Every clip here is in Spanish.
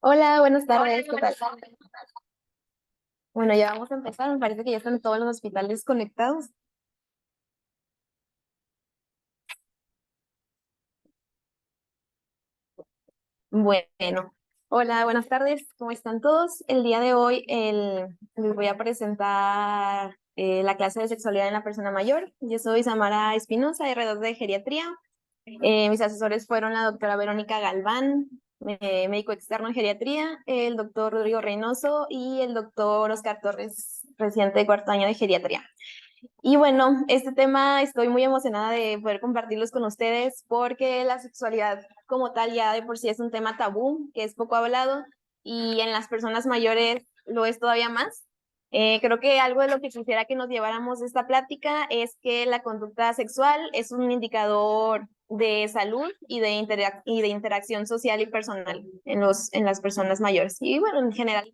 Hola, buenas tardes, ¿qué tal? Bueno, ya vamos a empezar, me parece que ya están todos los hospitales conectados. Bueno, hola, buenas tardes, ¿cómo están todos? El día de hoy les voy a presentar la clase de sexualidad en la persona mayor. Yo soy Samara Espinosa, R2 de Geriatría. Mis asesores fueron la doctora Verónica Galván, médico externo en geriatría, el doctor Rodrigo Reynoso y el doctor Oscar Torres, residente de cuarto año de geriatría. Y bueno, este tema estoy muy emocionada de poder compartirlos con ustedes porque la sexualidad como tal ya de por sí es un tema tabú, que es poco hablado y en las personas mayores lo es todavía más. Creo que algo de lo que quisiera que nos lleváramos de esta plática es que la conducta sexual es un indicador de salud y de interacción social y personal en las personas mayores y bueno, en general.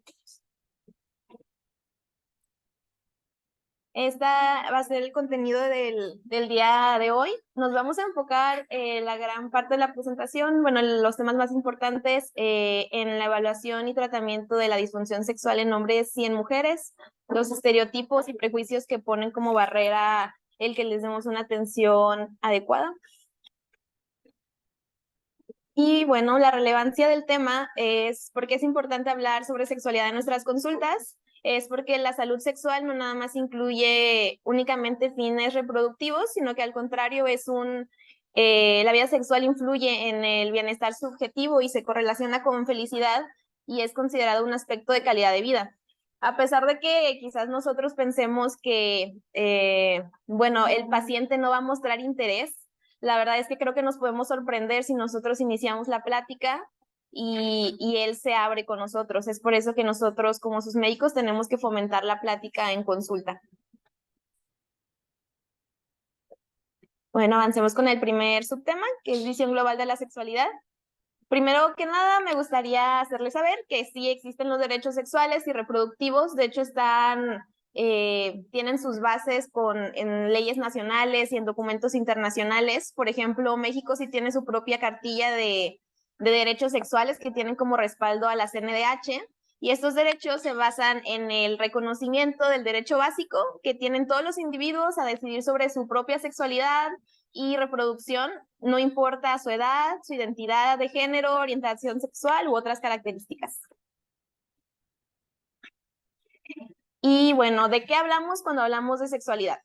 Esta va a ser el contenido del día de hoy. Nos vamos a enfocar la gran parte de la presentación, bueno, los temas más importantes en la evaluación y tratamiento de la disfunción sexual en hombres y en mujeres, los estereotipos y prejuicios que ponen como barrera el que les demos una atención adecuada. Y bueno, la relevancia del tema es porque es importante hablar sobre sexualidad en nuestras consultas, es porque la salud sexual no nada más incluye únicamente fines reproductivos, sino que al contrario la vida sexual influye en el bienestar subjetivo y se correlaciona con felicidad y es considerado un aspecto de calidad de vida. A pesar de que quizás nosotros pensemos que, bueno, el paciente no va a mostrar interés, la verdad es que creo que nos podemos sorprender si nosotros iniciamos la plática y él se abre con nosotros. Es por eso que nosotros, como sus médicos, tenemos que fomentar la plática en consulta. Bueno, avancemos con el primer subtema, que es visión global de la sexualidad. Primero que nada, me gustaría hacerles saber que sí existen los derechos sexuales y reproductivos. De hecho, tienen sus bases en leyes nacionales y en documentos internacionales. Por ejemplo, México sí tiene su propia cartilla de derechos sexuales que tienen como respaldo a la CNDH. Y estos derechos se basan en el reconocimiento del derecho básico que tienen todos los individuos a decidir sobre su propia sexualidad y reproducción, no importa su edad, su identidad de género, orientación sexual u otras características. Y bueno, ¿de qué hablamos cuando hablamos de sexualidad?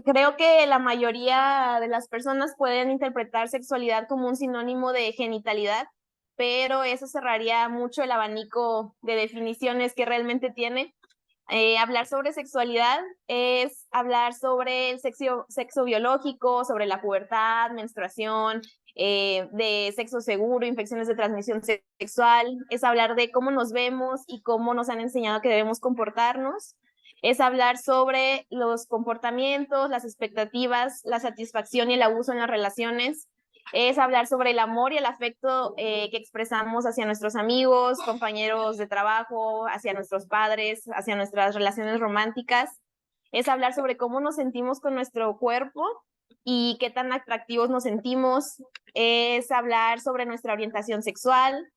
Creo que la mayoría de las personas pueden interpretar sexualidad como un sinónimo de genitalidad, pero eso cerraría mucho el abanico de definiciones que realmente tiene. Hablar sobre sexualidad es hablar sobre el sexo biológico, sobre la pubertad, menstruación, de sexo seguro, infecciones de transmisión sexual, es hablar de cómo nos vemos y cómo nos han enseñado que debemos comportarnos, es hablar sobre los comportamientos, las expectativas, la satisfacción y el abuso en las relaciones, es hablar sobre el amor y el afecto que expresamos hacia nuestros amigos, compañeros de trabajo, hacia nuestros padres, hacia nuestras relaciones románticas. Es hablar sobre cómo nos sentimos con nuestro cuerpo y qué tan atractivos nos sentimos. Es hablar sobre nuestra orientación sexual,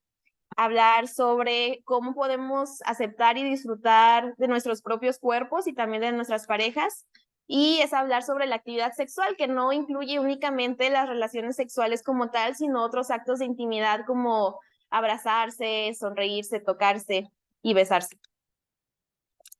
hablar sobre cómo podemos aceptar y disfrutar de nuestros propios cuerpos y también de nuestras parejas. Y es hablar sobre la actividad sexual, que no incluye únicamente las relaciones sexuales como tal, sino otros actos de intimidad como abrazarse, sonreírse, tocarse y besarse.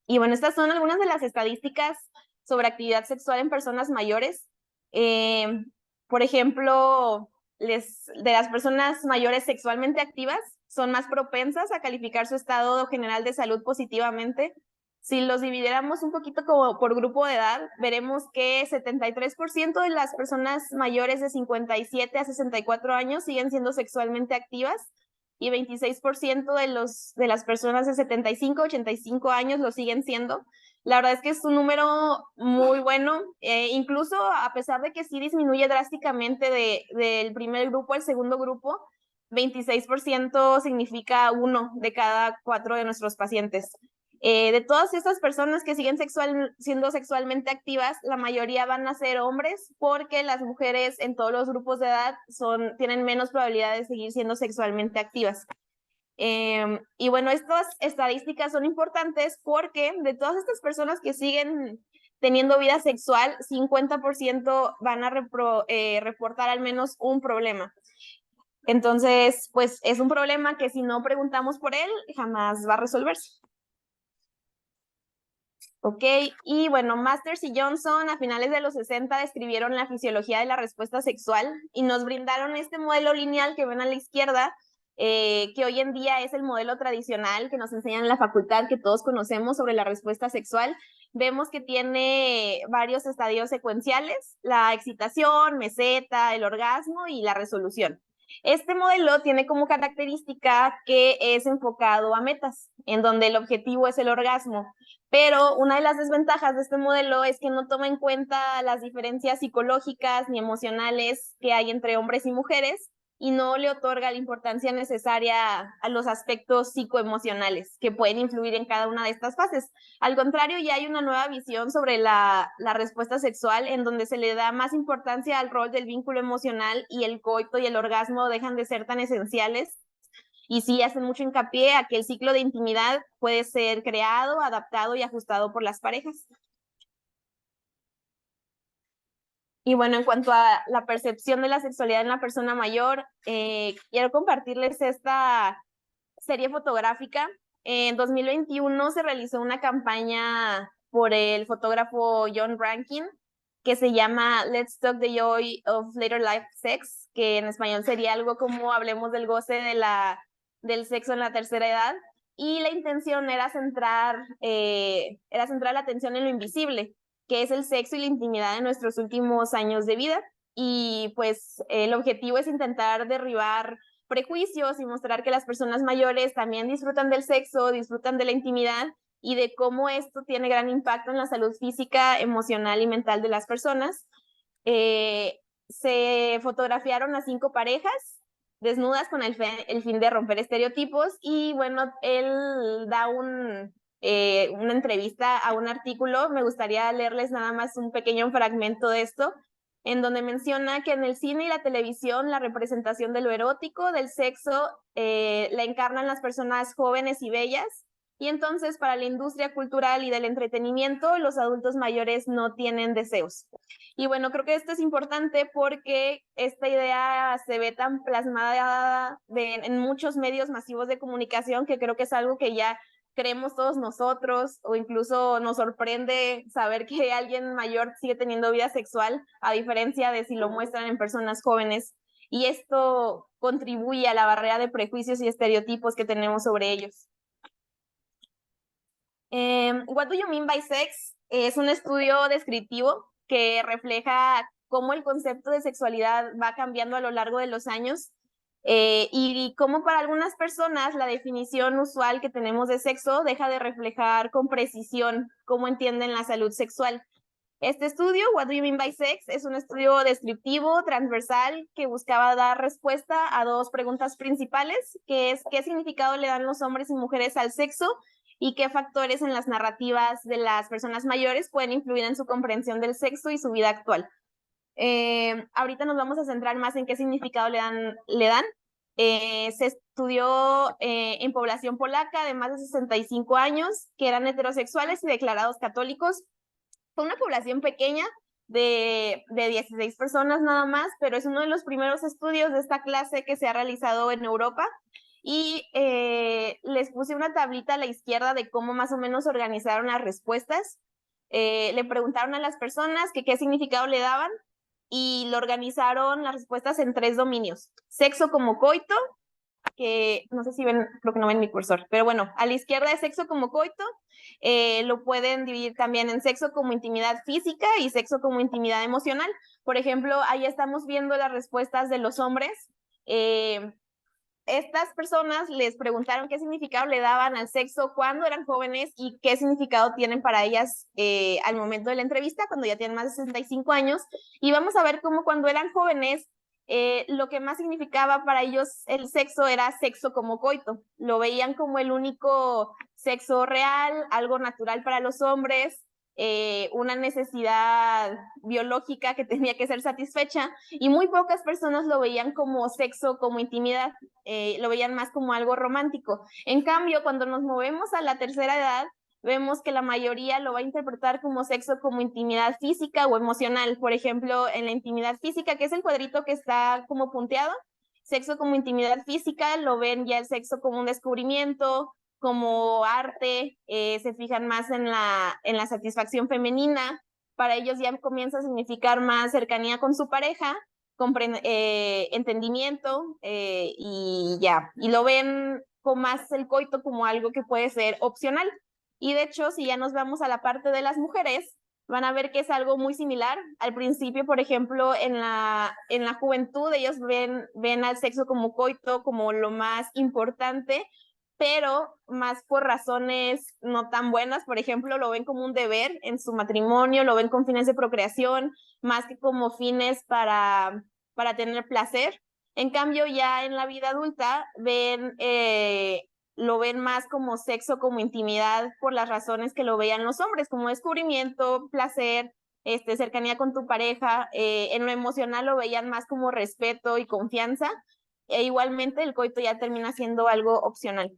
Y bueno, estas son algunas de las estadísticas sobre actividad sexual en personas mayores. Eh, por ejemplo, de las personas mayores sexualmente activas son más propensas a calificar su estado general de salud positivamente. Si los dividiéramos un poquito como por grupo de edad, veremos que 73% de las personas mayores de 57 a 64 años siguen siendo sexualmente activas y 26% de las personas de 75 a 85 años lo siguen siendo. La verdad es que es un número muy bueno, incluso a pesar de que sí disminuye drásticamente del primer grupo al segundo grupo, 26% significa uno de cada cuatro de nuestros pacientes. De todas estas personas que siguen siendo sexualmente activas, la mayoría van a ser hombres porque las mujeres en todos los grupos de edad tienen menos probabilidad de seguir siendo sexualmente activas. Y bueno, estas estadísticas son importantes porque de todas estas personas que siguen teniendo vida sexual, 50% van a reportar al menos un problema. Entonces, pues es un problema que si no preguntamos por él, jamás va a resolverse. Ok, y bueno, Masters y Johnson a finales de los 60 describieron la fisiología de la respuesta sexual y nos brindaron este modelo lineal que ven a la izquierda, que hoy en día es el modelo tradicional que nos enseñan en la facultad, que todos conocemos sobre la respuesta sexual. Vemos que tiene varios estadios secuenciales: la excitación, meseta, el orgasmo y la resolución. Este modelo tiene como característica que es enfocado a metas, en donde el objetivo es el orgasmo. Pero una de las desventajas de este modelo es que no toma en cuenta las diferencias psicológicas ni emocionales que hay entre hombres y mujeres y no le otorga la importancia necesaria a los aspectos psicoemocionales que pueden influir en cada una de estas fases. Al contrario, ya hay una nueva visión sobre la respuesta sexual en donde se le da más importancia al rol del vínculo emocional y el coito y el orgasmo dejan de ser tan esenciales y sí hacen mucho hincapié a que el ciclo de intimidad puede ser creado, adaptado y ajustado por las parejas. Y bueno, en cuanto a la percepción de la sexualidad en la persona mayor, quiero compartirles esta serie fotográfica. En 2021 se realizó una campaña por el fotógrafo John Rankin que se llama Let's Talk the Joy of Later Life Sex, que en español sería algo como hablemos del goce del sexo en la tercera edad. Y la intención era centrar la atención en lo invisible, que es el sexo y la intimidad en nuestros últimos años de vida. Y pues el objetivo es intentar derribar prejuicios y mostrar que las personas mayores también disfrutan del sexo, disfrutan de la intimidad y de cómo esto tiene gran impacto en la salud física, emocional y mental de las personas. Se fotografiaron a 5 parejas desnudas con el fin de romper estereotipos y bueno, él da una entrevista a un artículo. Me gustaría leerles nada más un pequeño fragmento de esto, en donde menciona que en el cine y la televisión la representación de lo erótico, del sexo, la encarnan las personas jóvenes y bellas, y entonces para la industria cultural y del entretenimiento los adultos mayores no tienen deseos. Y bueno, creo que esto es importante porque esta idea se ve tan plasmada en muchos medios masivos de comunicación que creo que es algo que ya creemos todos nosotros, o incluso nos sorprende saber que alguien mayor sigue teniendo vida sexual, a diferencia de si lo muestran en personas jóvenes. Y esto contribuye a la barrera de prejuicios y estereotipos que tenemos sobre ellos. What Do You Mean by Sex es un estudio descriptivo que refleja cómo el concepto de sexualidad va cambiando a lo largo de los años, y cómo para algunas personas la definición usual que tenemos de sexo deja de reflejar con precisión cómo entienden la salud sexual. Este estudio, What Do You Mean by Sex, es un estudio descriptivo, transversal, que buscaba dar respuesta a 2 preguntas principales, que es ¿qué significado le dan los hombres y mujeres al sexo? Y qué factores en las narrativas de las personas mayores pueden influir en su comprensión del sexo y su vida actual. Ahorita nos vamos a centrar más en qué significado le dan. Se estudió en población polaca de más de 65 años, que eran heterosexuales y declarados católicos. Fue una población pequeña de 16 personas nada más, pero es uno de los primeros estudios de esta clase que se ha realizado en Europa. Y les puse una tablita a la izquierda de cómo más o menos organizaron las respuestas. Le preguntaron a las personas que qué significado le daban y lo organizaron las respuestas en 3 dominios: sexo como coito, que no sé si ven, creo que no ven mi cursor, pero bueno, a la izquierda es sexo como coito. Lo pueden dividir también en sexo como intimidad física y sexo como intimidad emocional. Por ejemplo, ahí estamos viendo las respuestas de los hombres. Estas personas les preguntaron qué significado le daban al sexo cuando eran jóvenes y qué significado tienen para ellas al momento de la entrevista, cuando ya tienen más de 65 años. Y vamos a ver cómo cuando eran jóvenes, lo que más significaba para ellos el sexo era sexo como coito. Lo veían como el único sexo real, algo natural para los hombres. una necesidad biológica que tenía que ser satisfecha, y muy pocas personas lo veían como sexo, como intimidad, lo veían más como algo romántico. En cambio, cuando nos movemos a la tercera edad, vemos que la mayoría lo va a interpretar como sexo, como intimidad física o emocional. Por ejemplo, en la intimidad física, que es el cuadrito que está como punteado, sexo como intimidad física, lo ven ya el sexo como un descubrimiento, como arte, se fijan más en la satisfacción femenina. Para ellos ya comienza a significar más cercanía con su pareja, entendimiento, y ya. Y lo ven con más el coito como algo que puede ser opcional. Y de hecho, si ya nos vamos a la parte de las mujeres, van a ver que es algo muy similar. Al principio, por ejemplo, en la juventud, ellos ven al sexo como coito, como lo más importante, pero más por razones no tan buenas. Por ejemplo, lo ven como un deber en su matrimonio, lo ven con fines de procreación, más que como fines para tener placer. En cambio, ya en la vida adulta lo ven más como sexo, como intimidad, por las razones que lo veían los hombres, como descubrimiento, placer, cercanía con tu pareja. En lo emocional lo veían más como respeto y confianza, e igualmente el coito ya termina siendo algo opcional.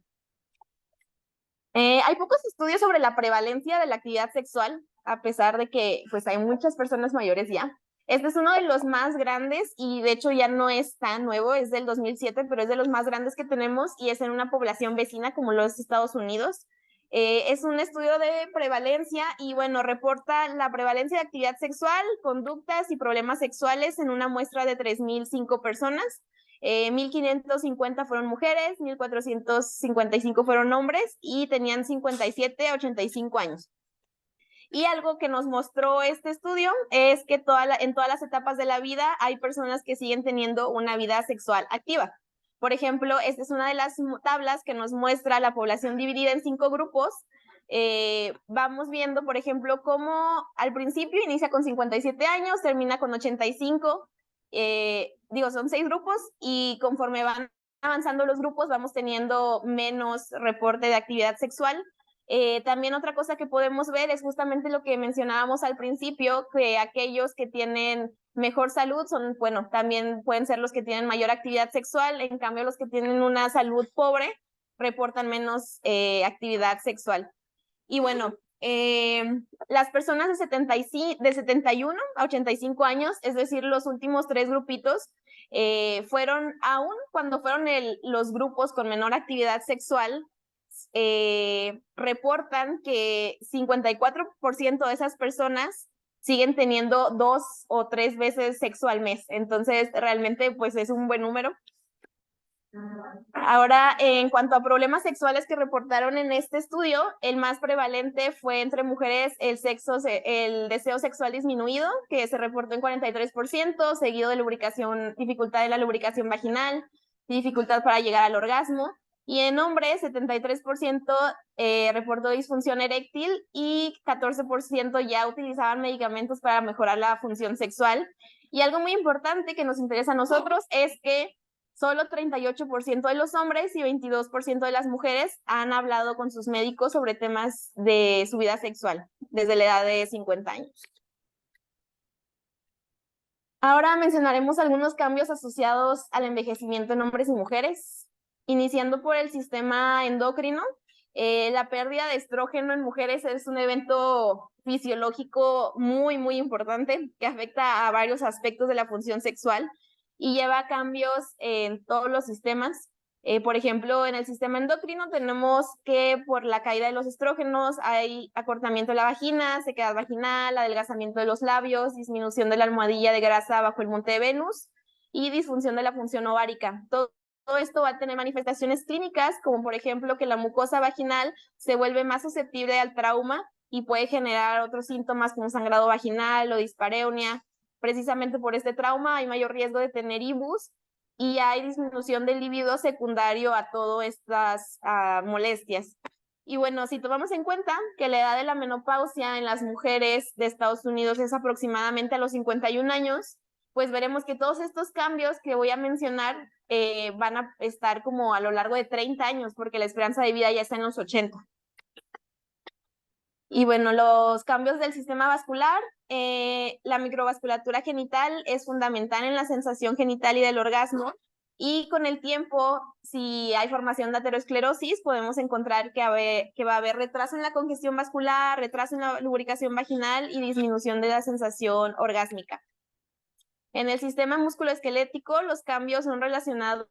Hay pocos estudios sobre la prevalencia de la actividad sexual, a pesar de que pues hay muchas personas mayores ya. Este es uno de los más grandes y de hecho ya no es tan nuevo, es del 2007, pero es de los más grandes que tenemos y es en una población vecina como los Estados Unidos. Es un estudio de prevalencia y bueno, reporta la prevalencia de actividad sexual, conductas y problemas sexuales en una muestra de 3.005 personas. 1.550 fueron mujeres, 1.455 fueron hombres y tenían 57 a 85 años. Y algo que nos mostró este estudio es que en todas las etapas de la vida hay personas que siguen teniendo una vida sexual activa. Por ejemplo, esta es una de las tablas que nos muestra la población dividida en 5 grupos. Vamos viendo, por ejemplo, cómo al principio inicia con 57 años, termina con 85. Son 6 grupos y conforme van avanzando los grupos vamos teniendo menos reporte de actividad sexual. También otra cosa que podemos ver es justamente lo que mencionábamos al principio, que aquellos que tienen mejor salud también pueden ser los que tienen mayor actividad sexual. En cambio, los que tienen una salud pobre reportan menos actividad sexual. Y bueno, las personas de 71 a 85 años, es decir, los últimos 3 grupitos, fueron, aún cuando fueron los grupos con menor actividad sexual, reportan que 54% de esas personas siguen teniendo 2 o 3 veces sexo al mes. Entonces, realmente, pues es un buen número. Ahora, en cuanto a problemas sexuales que reportaron en este estudio, el más prevalente fue entre mujeres el deseo sexual disminuido, que se reportó en 43%, seguido de dificultad en la lubricación vaginal, dificultad para llegar al orgasmo. Y en hombres, 73% reportó disfunción eréctil y 14% ya utilizaban medicamentos para mejorar la función sexual. Y algo muy importante que nos interesa a nosotros es que solo 38% de los hombres y 22% de las mujeres han hablado con sus médicos sobre temas de su vida sexual desde la edad de 50 años. Ahora mencionaremos algunos cambios asociados al envejecimiento en hombres y mujeres, iniciando por el sistema endocrino. La pérdida de estrógeno en mujeres es un evento fisiológico muy, muy importante que afecta a varios aspectos de la función sexual y lleva a cambios en todos los sistemas. Por ejemplo, en el sistema endocrino tenemos que por la caída de los estrógenos hay acortamiento de la vagina, sequedad vaginal, adelgazamiento de los labios, disminución de la almohadilla de grasa bajo el monte de Venus y disfunción de la función ovárica. Todo esto va a tener manifestaciones clínicas, como por ejemplo que la mucosa vaginal se vuelve más susceptible al trauma y puede generar otros síntomas como sangrado vaginal o dispareunia. Precisamente por este trauma hay mayor riesgo de tener IBUS y hay disminución del libido secundario a todas estas molestias. Y bueno, si tomamos en cuenta que la edad de la menopausia en las mujeres de Estados Unidos es aproximadamente a los 51 años, pues veremos que todos estos cambios que voy a mencionar van a estar como a lo largo de 30 años, porque la esperanza de vida ya está en los 80. Y bueno, los cambios del sistema vascular, la microvasculatura genital es fundamental en la sensación genital y del orgasmo. Y con el tiempo, si hay formación de aterosclerosis, podemos encontrar que va a haber retraso en la congestión vascular, retraso en la lubricación vaginal y disminución de la sensación orgásmica. En el sistema musculoesquelético, los cambios son relacionados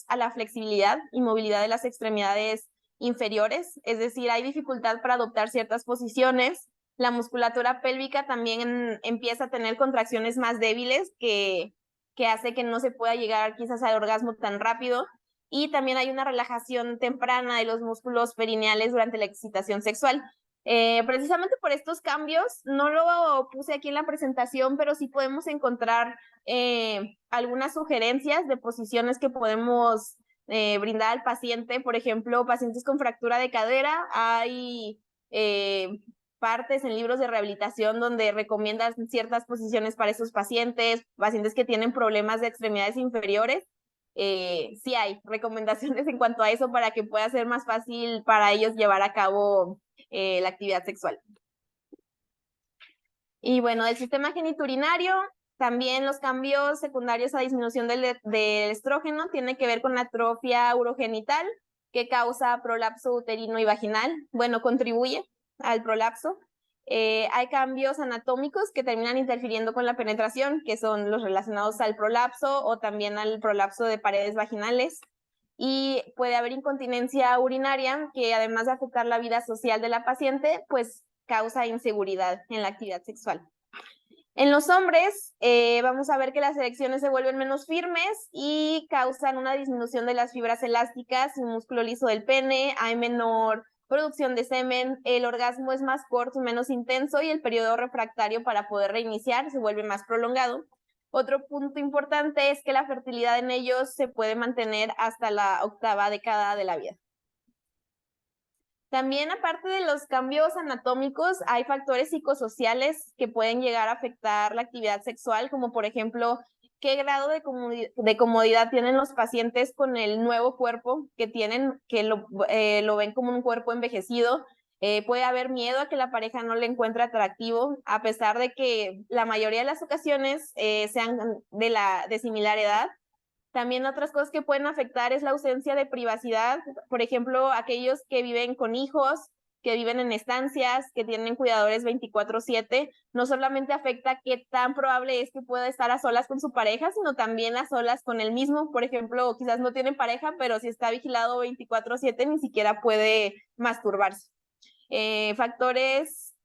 a la flexibilidad y movilidad de las extremidades inferiores, es decir, hay dificultad para adoptar ciertas posiciones. La musculatura pélvica también empieza a tener contracciones más débiles que hace que no se pueda llegar quizás al orgasmo tan rápido. Y también hay una relajación temprana de los músculos perineales durante la excitación sexual. Precisamente por estos cambios, no lo puse aquí en la presentación, pero sí podemos encontrar algunas sugerencias de posiciones que podemos brindar al paciente. Por ejemplo, pacientes con fractura de cadera, hay partes en libros de rehabilitación donde recomiendan ciertas posiciones para esos pacientes, pacientes que tienen problemas de extremidades inferiores. Sí hay recomendaciones en cuanto a eso para que pueda ser más fácil para ellos llevar a cabo la actividad sexual. Y bueno, del sistema geniturinario, también los cambios secundarios a disminución del estrógeno tienen que ver con la atrofia urogenital, que causa prolapso uterino y vaginal. Bueno, contribuye al prolapso. Hay cambios anatómicos que terminan interfiriendo con la penetración, que son los relacionados al prolapso o también al prolapso de paredes vaginales. Y puede haber incontinencia urinaria, que además de afectar la vida social de la paciente, pues causa inseguridad en la actividad sexual. En los hombres, vamos a ver que las erecciones se vuelven menos firmes y causan una disminución de las fibras elásticas y músculo liso del pene, hay menor producción de semen, el orgasmo es más corto y menos intenso y el periodo refractario para poder reiniciar se vuelve más prolongado. Otro punto importante es que la fertilidad en ellos se puede mantener hasta la 8ª década de la vida. También, aparte de los cambios anatómicos, hay factores psicosociales que pueden llegar a afectar la actividad sexual, como por ejemplo, qué grado de comodidad tienen los pacientes con el nuevo cuerpo que tienen, que lo ven como un cuerpo envejecido. Puede haber miedo a que la pareja no le encuentre atractivo, a pesar de que la mayoría de las ocasiones sean de similar edad. También otras cosas que pueden afectar es la ausencia de privacidad. Por ejemplo, aquellos que viven con hijos, que viven en estancias, que tienen cuidadores 24/7, no solamente afecta qué tan probable es que pueda estar a solas con su pareja, sino también a solas con él mismo. Por ejemplo, quizás no tienen pareja, pero si está vigilado 24/7, ni siquiera puede masturbarse. Factores,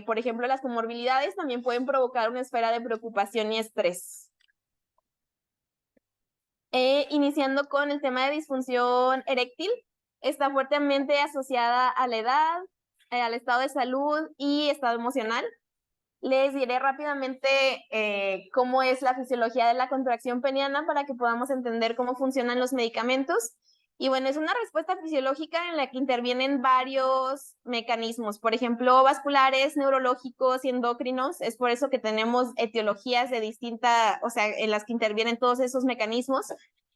por ejemplo, las comorbilidades también pueden provocar una esfera de preocupación y estrés. Iniciando con el tema de disfunción eréctil, está fuertemente asociada a la edad, al estado de salud y estado emocional. Les diré rápidamente cómo es la fisiología de la contracción peniana para que podamos entender cómo funcionan los medicamentos. Y bueno, es una respuesta fisiológica en la que intervienen varios mecanismos, por ejemplo, vasculares, neurológicos y endocrinos. Es por eso que tenemos etiologías de distinta, o sea, en las que intervienen todos esos mecanismos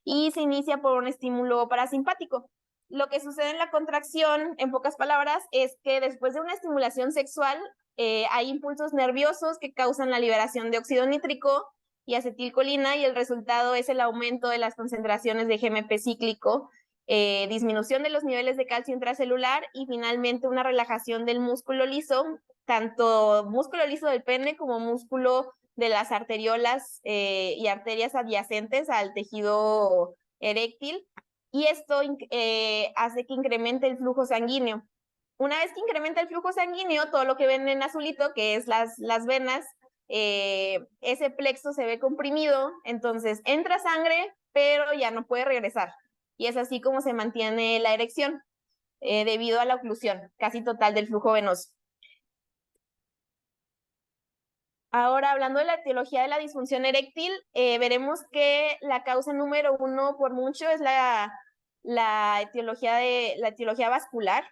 y se inicia por un estímulo parasimpático. Lo que sucede en la contracción, en pocas palabras, es que después de una estimulación sexual, hay impulsos nerviosos que causan la liberación de óxido nítrico y acetilcolina y el resultado es el aumento de las concentraciones de GMP cíclico, disminución de los niveles de calcio intracelular y finalmente una relajación del músculo liso, tanto músculo liso del pene como músculo de las arteriolas y arterias adyacentes al tejido eréctil, y esto hace que incremente el flujo sanguíneo. Una vez que incrementa el flujo sanguíneo, todo lo que ven en azulito, que es las venas, ese plexo se ve comprimido, entonces entra sangre, pero ya no puede regresar. Y es así como se mantiene la erección, debido a la oclusión casi total del flujo venoso. Ahora, hablando de la etiología de la disfunción eréctil, veremos que la causa número 1 por mucho es la etiología vascular.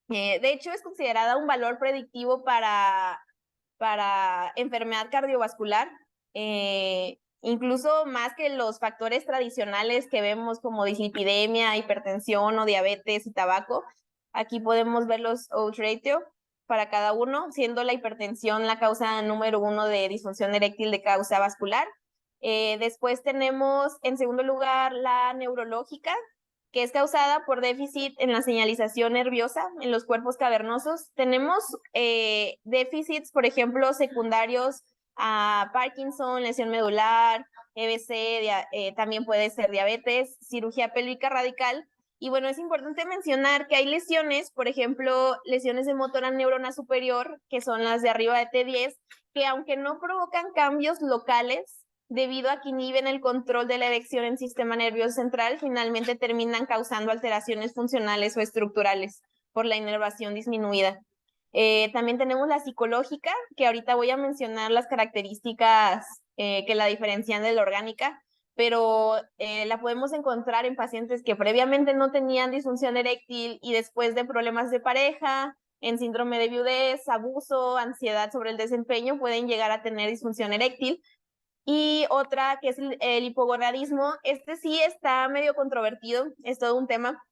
De hecho, es considerada un valor predictivo para enfermedad cardiovascular, incluso más que los factores tradicionales que vemos como dislipidemia, hipertensión o diabetes y tabaco. Aquí podemos ver los odds ratio. para cada uno, siendo la hipertensión la causa número 1 de disfunción eréctil de causa vascular. Después tenemos, en segundo lugar, la neurológica, que es causada por déficit en la señalización nerviosa en los cuerpos cavernosos. Tenemos déficits, por ejemplo, secundarios a Parkinson, lesión medular, EBC, también puede ser diabetes, cirugía pélvica radical. Y bueno, es importante mencionar que hay lesiones, por ejemplo, lesiones de motor a neurona superior, que son las de arriba de T10, que aunque no provocan cambios locales, debido a que inhiben el control de la erección en sistema nervioso central, finalmente terminan causando alteraciones funcionales o estructurales por la inervación disminuida. También tenemos la psicológica, que ahorita voy a mencionar las características que la diferencian de la orgánica, pero la podemos encontrar en pacientes que previamente no tenían disfunción eréctil y después de problemas de pareja, en síndrome de viudez, abuso, ansiedad sobre el desempeño, pueden llegar a tener disfunción eréctil. Y otra que es el hipogonadismo, este sí está medio controvertido, es todo un tema.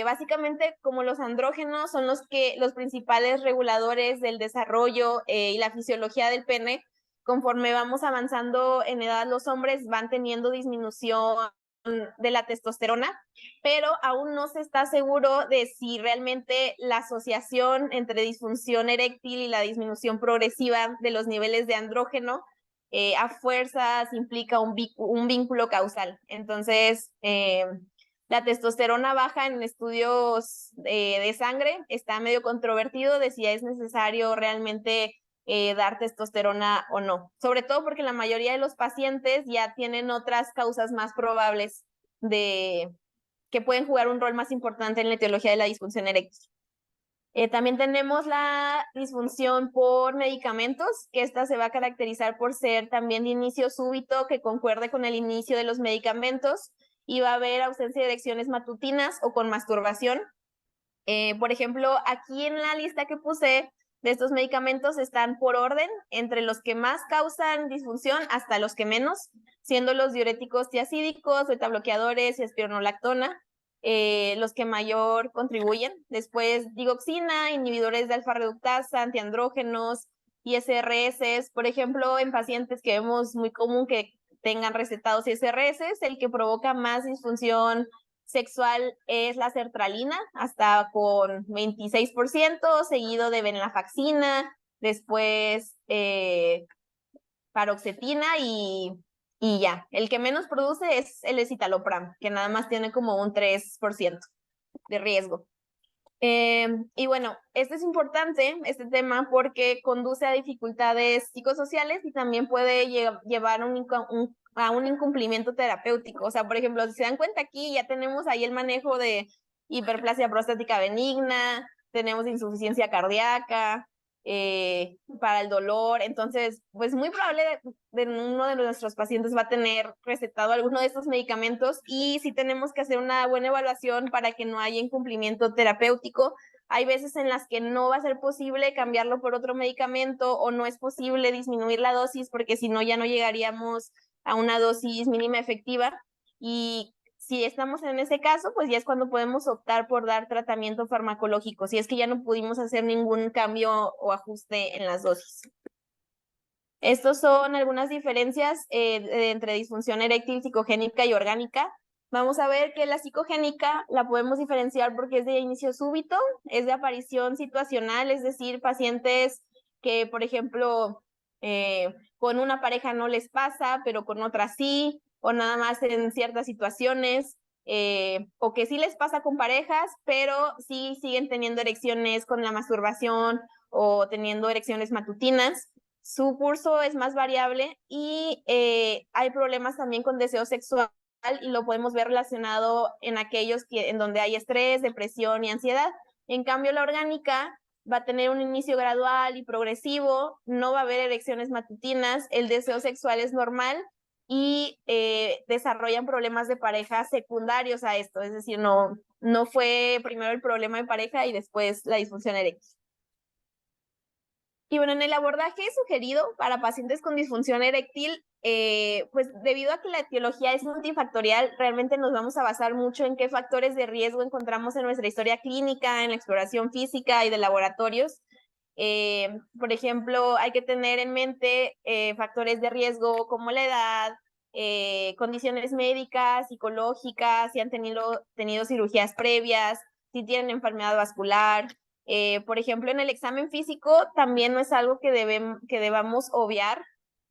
Básicamente, como los andrógenos son los principales reguladores del desarrollo y la fisiología del pene, conforme vamos avanzando en edad, los hombres van teniendo disminución de la testosterona, pero aún no se está seguro de si realmente la asociación entre disfunción eréctil y la disminución progresiva de los niveles de andrógeno a fuerzas implica un vínculo causal. Entonces, la testosterona baja en estudios de sangre está medio controvertido de si es necesario realmente dar testosterona o no. Sobre todo porque la mayoría de los pacientes ya tienen otras causas más probables que pueden jugar un rol más importante en la etiología de la disfunción eréctil. También tenemos la disfunción por medicamentos, que esta se va a caracterizar por ser también de inicio súbito, que concuerde con el inicio de los medicamentos, y va a haber ausencia de erecciones matutinas o con masturbación. Por ejemplo, aquí en la lista que puse de estos medicamentos están por orden, entre los que más causan disfunción hasta los que menos, siendo los diuréticos tiacídicos, betabloqueadores y espironolactona los que mayor contribuyen. Después, digoxina, inhibidores de alfa-reductasa, antiandrógenos, ISRS, por ejemplo, en pacientes que vemos muy común que tengan recetados ISRS, el que provoca más disfunción sexual es la sertralina, hasta con 26%, seguido de venlafaxina, después paroxetina y ya. El que menos produce es el escitalopram, que nada más tiene como un 3% de riesgo. Y bueno, esto es importante, este tema, porque conduce a dificultades psicosociales y también puede llevar a un incumplimiento terapéutico. O sea, por ejemplo, si se dan cuenta aquí, ya tenemos ahí el manejo de hiperplasia prostática benigna, tenemos insuficiencia cardíaca, para el dolor. Entonces, pues muy probable de uno de nuestros pacientes va a tener recetado alguno de estos medicamentos y sí tenemos que hacer una buena evaluación para que no haya incumplimiento terapéutico. Hay veces en las que no va a ser posible cambiarlo por otro medicamento o no es posible disminuir la dosis porque si no ya no llegaríamos a una dosis mínima efectiva y si estamos en ese caso, pues ya es cuando podemos optar por dar tratamiento farmacológico, si es que ya no pudimos hacer ningún cambio o ajuste en las dosis. Estos son algunas diferencias entre disfunción eréctil, psicogénica y orgánica. Vamos a ver que la psicogénica la podemos diferenciar porque es de inicio súbito, es de aparición situacional, es decir, pacientes que, por ejemplo, con una pareja no les pasa, pero con otra sí, o nada más en ciertas situaciones, o que sí les pasa con parejas, pero sí siguen teniendo erecciones con la masturbación o teniendo erecciones matutinas. Su curso es más variable y hay problemas también con deseo sexual y lo podemos ver relacionado en aquellos en donde hay estrés, depresión y ansiedad. En cambio, la orgánica va a tener un inicio gradual y progresivo, no va a haber erecciones matutinas, el deseo sexual es normal y desarrollan problemas de pareja secundarios a esto, es decir, no fue primero el problema de pareja y después la disfunción eréctil. Y bueno, en el abordaje sugerido para pacientes con disfunción eréctil, pues debido a que la etiología es multifactorial, realmente nos vamos a basar mucho en qué factores de riesgo encontramos en nuestra historia clínica, en la exploración física y de laboratorios. Por ejemplo, hay que tener en mente factores de riesgo como la edad, condiciones médicas, psicológicas, si han tenido cirugías previas, si tienen enfermedad vascular. Por ejemplo, en el examen físico también no es algo que debamos obviar.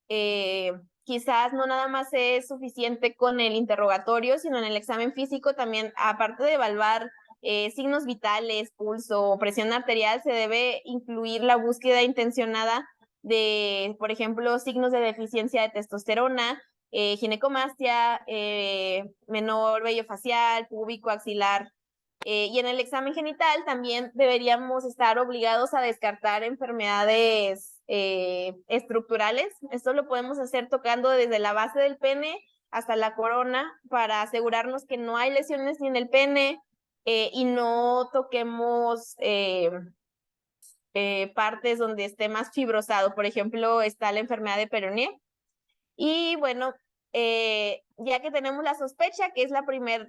Quizás no nada más es suficiente con el interrogatorio, sino en el examen físico también, aparte de evaluar signos vitales, pulso, presión arterial, se debe incluir la búsqueda intencionada de, por ejemplo, signos de deficiencia de testosterona, ginecomastia, menor vello facial, púbico, axilar. Y en el examen genital también deberíamos estar obligados a descartar enfermedades estructurales. Esto lo podemos hacer tocando desde la base del pene hasta la corona para asegurarnos que no hay lesiones ni en el pene y no toquemos partes donde esté más fibrosado. Por ejemplo, está la enfermedad de Peyronie. Y bueno, ya que tenemos la sospecha, que es la primer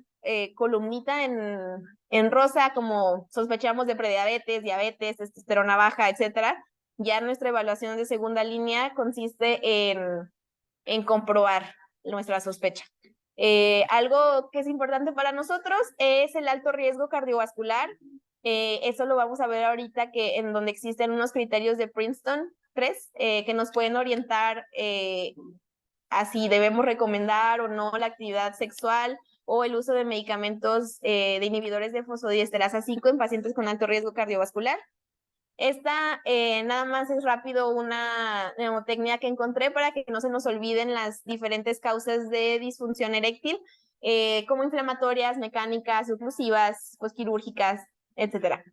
columnita en rosa, como sospechamos de prediabetes, diabetes, testosterona baja, etcétera, ya nuestra evaluación de segunda línea consiste en comprobar nuestra sospecha. Algo que es importante para nosotros es el alto riesgo cardiovascular. Eso lo vamos a ver ahorita, que en donde existen unos criterios de Princeton 3 que nos pueden orientar a si debemos recomendar o no la actividad sexual o el uso de medicamentos de inhibidores de fosfodiesterasa 5 en pacientes con alto riesgo cardiovascular. Esta nada más es rápido una mnemotecnia que encontré para que no se nos olviden las diferentes causas de disfunción eréctil, como inflamatorias, mecánicas, oclusivas, pues quirúrgicas, etcétera.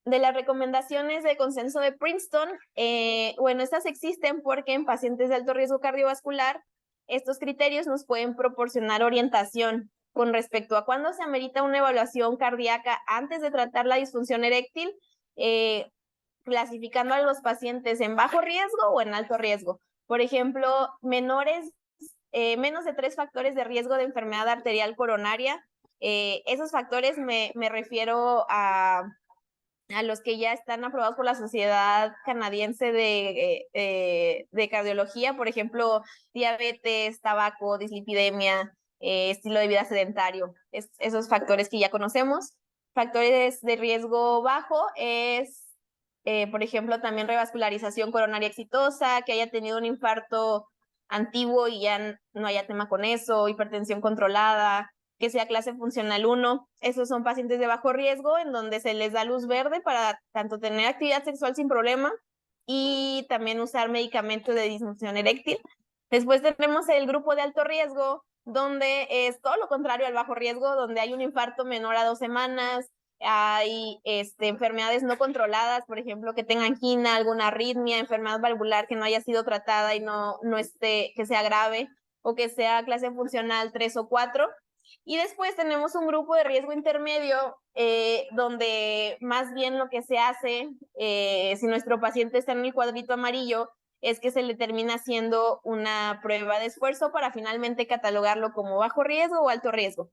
De las recomendaciones de consenso de Princeton, bueno, estas existen porque en pacientes de alto riesgo cardiovascular, estos criterios nos pueden proporcionar orientación con respecto a cuándo se amerita una evaluación cardíaca antes de tratar la disfunción eréctil, clasificando a los pacientes en bajo riesgo o en alto riesgo. Por ejemplo, menos de 3 factores de riesgo de enfermedad arterial coronaria. Esos factores me refiero a los que ya están aprobados por la Sociedad Canadiense de Cardiología, por ejemplo, diabetes, tabaco, dislipidemia, estilo de vida sedentario, esos factores que ya conocemos. Factores de riesgo bajo es, por ejemplo, también revascularización coronaria exitosa, que haya tenido un infarto antiguo y ya no haya tema con eso, hipertensión controlada, que sea clase funcional 1. Esos son pacientes de bajo riesgo en donde se les da luz verde para tanto tener actividad sexual sin problema y también usar medicamentos de disfunción eréctil. Después tenemos el grupo de alto riesgo, donde es todo lo contrario al bajo riesgo, donde hay un infarto menor a 2 semanas, hay enfermedades no controladas, por ejemplo, que tengan angina, alguna arritmia, enfermedad valvular que no haya sido tratada y no esté, que sea grave, o que sea clase funcional 3 o 4. Y después tenemos un grupo de riesgo intermedio, donde más bien lo que se hace, si nuestro paciente está en el cuadrito amarillo, es que se le termina haciendo una prueba de esfuerzo para finalmente catalogarlo como bajo riesgo o alto riesgo.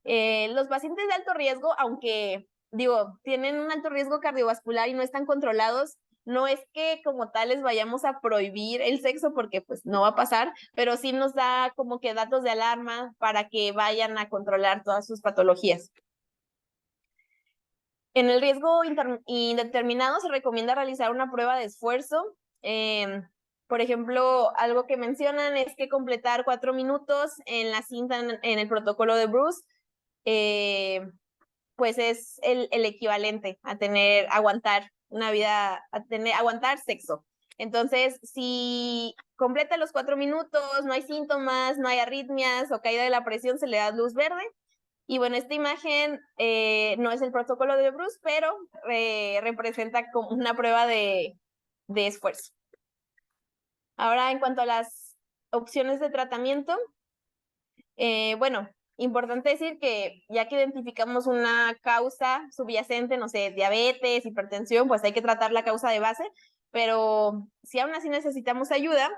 Los pacientes de alto riesgo, aunque tienen un alto riesgo cardiovascular y no están controlados, no es que como tales vayamos a prohibir el sexo porque pues no va a pasar, pero sí nos da como que datos de alarma para que vayan a controlar todas sus patologías. En el riesgo indeterminado se recomienda realizar una prueba de esfuerzo. Por ejemplo, algo que mencionan es que completar 4 minutos en la cinta en el protocolo de Bruce, pues es el equivalente a aguantar una vida, aguantar sexo. Entonces, si completa los 4 minutos, no hay síntomas, no hay arritmias o caída de la presión, se le da luz verde. Y bueno, esta imagen no es el protocolo de Bruce, pero representa como una prueba de esfuerzo. Ahora, en cuanto a las opciones de tratamiento, bueno, importante decir que ya que identificamos una causa subyacente, no sé, diabetes, hipertensión, pues hay que tratar la causa de base, pero si aún así necesitamos ayuda,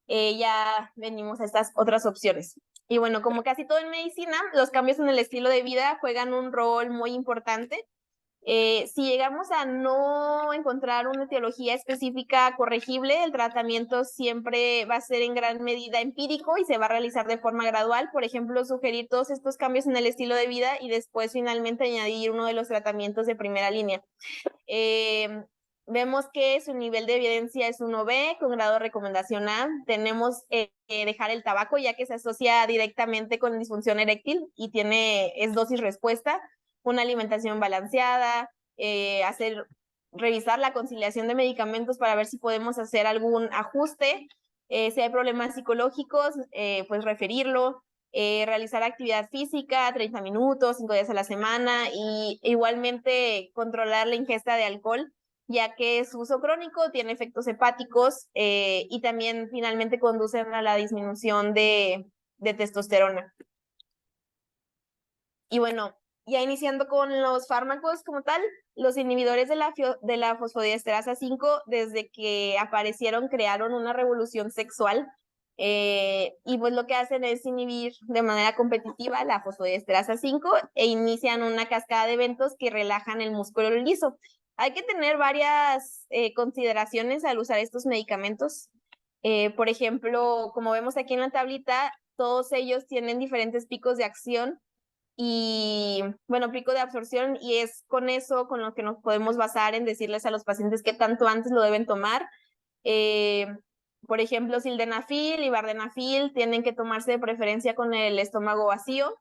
ya venimos a estas otras opciones. Y bueno, como casi todo en medicina, los cambios en el estilo de vida juegan un rol muy importante. Si llegamos a no encontrar una etiología específica corregible, el tratamiento siempre va a ser en gran medida empírico y se va a realizar de forma gradual. Por ejemplo, sugerir todos estos cambios en el estilo de vida y después finalmente añadir uno de los tratamientos de primera línea. Vemos que su nivel de evidencia es 1B con grado de recomendación A. Tenemos dejar el tabaco, ya que se asocia directamente con disfunción eréctil y es dosis respuesta. Una alimentación balanceada, revisar la conciliación de medicamentos para ver si podemos hacer algún ajuste. Si hay problemas psicológicos, pues referirlo. Realizar actividad física 30 minutos, 5 días a la semana, y igualmente controlar la ingesta de alcohol, ya que su uso crónico tiene efectos hepáticos y también finalmente conducen a la disminución de testosterona. Y bueno, ya iniciando con los fármacos como tal, los inhibidores de la fosfodiesterasa 5, desde que aparecieron, crearon una revolución sexual. Y pues lo que hacen es inhibir de manera competitiva la fosfodiesterasa 5 e inician una cascada de eventos que relajan el músculo liso. Hay que tener varias consideraciones al usar estos medicamentos. Por ejemplo, como vemos aquí en la tablita, todos ellos tienen diferentes picos de acción y, bueno, pico de absorción, y es con eso con lo que nos podemos basar en decirles a los pacientes qué tanto antes lo deben tomar. Por ejemplo, sildenafil y vardenafil tienen que tomarse de preferencia con el estómago vacío.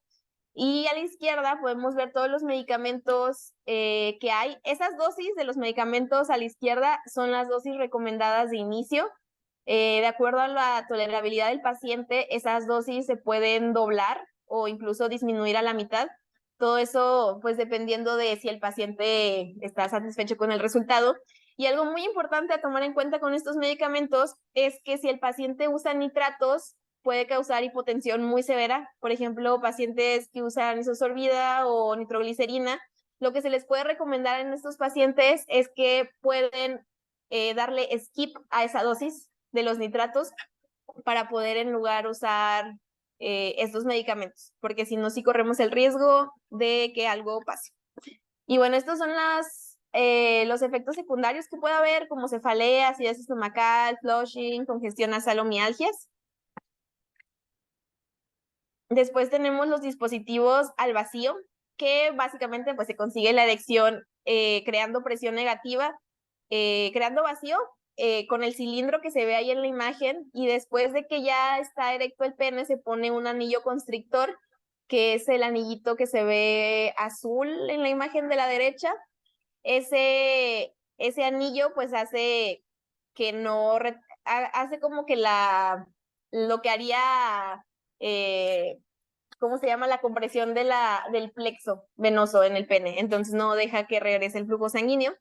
Y a la izquierda podemos ver todos los medicamentos que hay. Esas dosis de los medicamentos a la izquierda son las dosis recomendadas de inicio. De acuerdo a la tolerabilidad del paciente, esas dosis se pueden doblar o incluso disminuir a la mitad. Todo eso, pues, dependiendo de si el paciente está satisfecho con el resultado. Y algo muy importante a tomar en cuenta con estos medicamentos es que si el paciente usa nitratos, puede causar hipotensión muy severa. Por ejemplo, pacientes que usan isosorbida o nitroglicerina, lo que se les puede recomendar en estos pacientes es que pueden darle skip a esa dosis de los nitratos para poder en lugar usar estos medicamentos, porque si no, sí corremos el riesgo de que algo pase. Y bueno, estos son los efectos secundarios que puede haber, como cefalea, acidez estomacal, flushing, congestión nasal o mialgias. Después tenemos los dispositivos al vacío, que básicamente pues se consigue la erección creando presión negativa, creando vacío con el cilindro que se ve ahí en la imagen, y después de que ya está erecto el pene se pone un anillo constrictor, que es el anillito que se ve azul en la imagen de la derecha. Ese anillo pues hace que no, hace como que lo que haría, ¿cómo se llama? La compresión del plexo venoso en el pene, entonces no deja que regrese el flujo sanguíneo.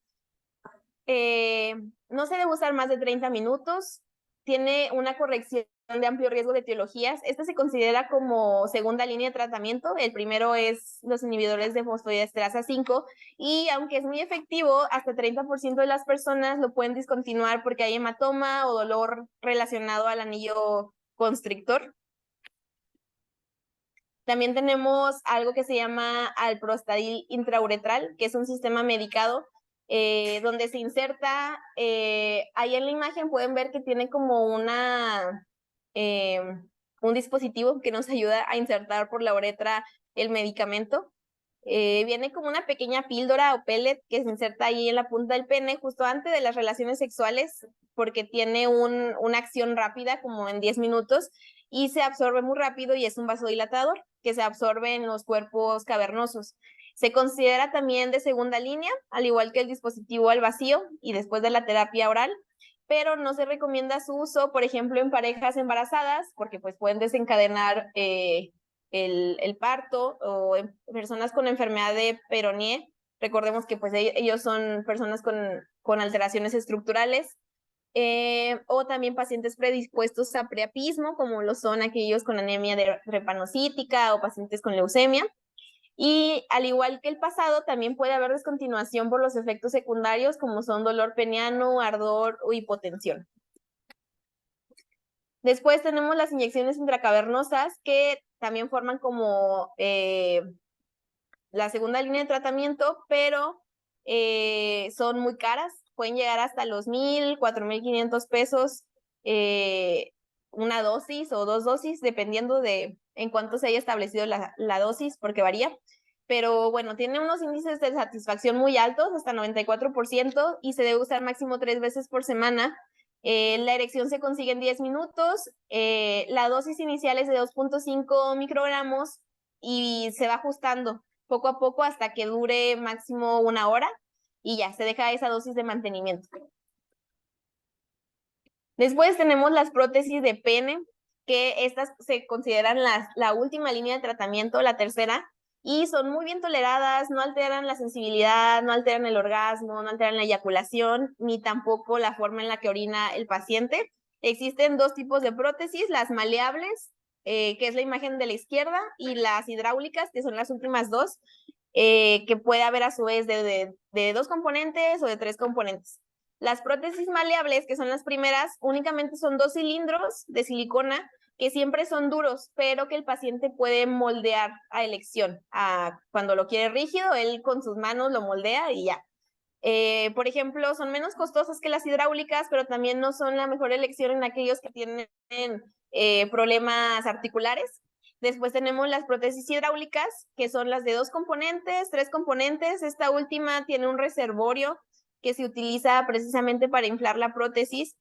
No se debe usar más de 30 minutos, tiene una corrección de amplio riesgo de etiologías. Este se considera como segunda línea de tratamiento. El primero es los inhibidores de fosfodiesterasa 5, y aunque es muy efectivo, hasta 30% de las personas lo pueden discontinuar porque hay hematoma o dolor relacionado al anillo constrictor. También tenemos algo que se llama alprostadil intrauretral, que es un sistema medicado donde se inserta, ahí en la imagen pueden ver que tiene como un dispositivo que nos ayuda a insertar por la uretra el medicamento. Viene como una pequeña píldora o pellet que se inserta ahí en la punta del pene justo antes de las relaciones sexuales, porque tiene una acción rápida como en 10 minutos y se absorbe muy rápido, y es un vasodilatador que se absorbe en los cuerpos cavernosos. Se considera también de segunda línea, al igual que el dispositivo al vacío y después de la terapia oral, pero no se recomienda su uso, por ejemplo, en parejas embarazadas, porque pues pueden desencadenar el parto, o en personas con enfermedad de Peyronie. Recordemos que pues ellos son personas con alteraciones estructurales, o también pacientes predispuestos a priapismo, como lo son aquellos con anemia drepanocítica o pacientes con leucemia. Y al igual que el pasado, también puede haber descontinuación por los efectos secundarios, como son dolor peniano, ardor o hipotensión. Después tenemos las inyecciones intracavernosas, que también forman como la segunda línea de tratamiento, pero son muy caras, pueden llegar hasta los 1,000, 4,500 pesos una dosis o 2 dosis, dependiendo de en cuánto se haya establecido la dosis, porque varía. Pero bueno, tiene unos índices de satisfacción muy altos, hasta 94%, y se debe usar máximo 3 veces por semana. La erección se consigue en 10 minutos. La dosis inicial es de 2,5 microgramos y se va ajustando poco a poco hasta que dure máximo 1 hora y ya se deja esa dosis de mantenimiento. Después tenemos las prótesis de pene, que estas se consideran la última línea de tratamiento, la tercera, y son muy bien toleradas, no alteran la sensibilidad, no alteran el orgasmo, no alteran la eyaculación, ni tampoco la forma en la que orina el paciente. Existen 2 tipos de prótesis, las maleables, que es la imagen de la izquierda, y las hidráulicas, que son las últimas 2, que puede haber a su vez de 2 componentes o de 3 componentes. Las prótesis maleables, que son las primeras, únicamente son 2 cilindros de silicona que siempre son duros, pero que el paciente puede moldear a elección. Cuando lo quiere rígido, él con sus manos lo moldea y ya. Por ejemplo, son menos costosas que las hidráulicas, pero también no son la mejor elección en aquellos que tienen problemas articulares. Después tenemos las prótesis hidráulicas, que son las de 2 componentes, 3 componentes. Esta última tiene un reservorio que se utiliza precisamente para inflar la prótesis.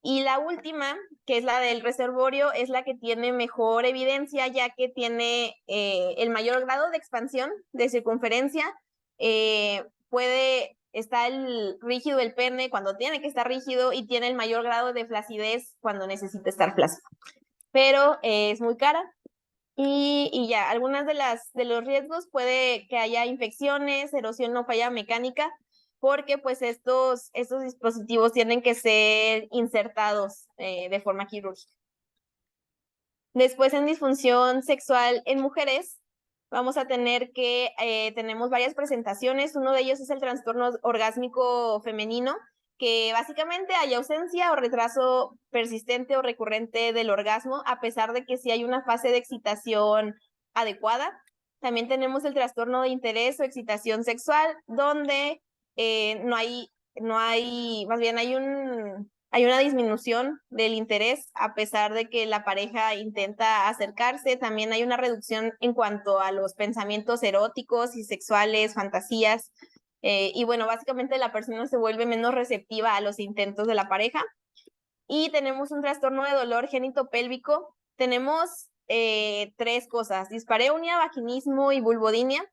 Y la última, que es la del reservorio, es la que tiene mejor evidencia, ya que tiene el mayor grado de expansión de circunferencia. Está el rígido el pene cuando tiene que estar rígido y tiene el mayor grado de flacidez cuando necesita estar flácido. Pero es muy cara. Y ya, algunas de los riesgos puede que haya infecciones, erosión o falla mecánica, porque pues estos dispositivos tienen que ser insertados de forma quirúrgica. Después, en disfunción sexual en mujeres, vamos a tener que tenemos varias presentaciones. Uno de ellos es el trastorno orgásmico femenino, que básicamente hay ausencia o retraso persistente o recurrente del orgasmo, a pesar de que sí hay una fase de excitación adecuada. También tenemos el trastorno de interés o excitación sexual, donde más bien hay una disminución del interés a pesar de que la pareja intenta acercarse. También hay una reducción en cuanto a los pensamientos eróticos y sexuales, fantasías. Y bueno, básicamente la persona se vuelve menos receptiva a los intentos de la pareja. Y tenemos un trastorno de dolor genitopélvico. Tenemos 3 cosas: dispareunia, vaginismo y vulvodinia.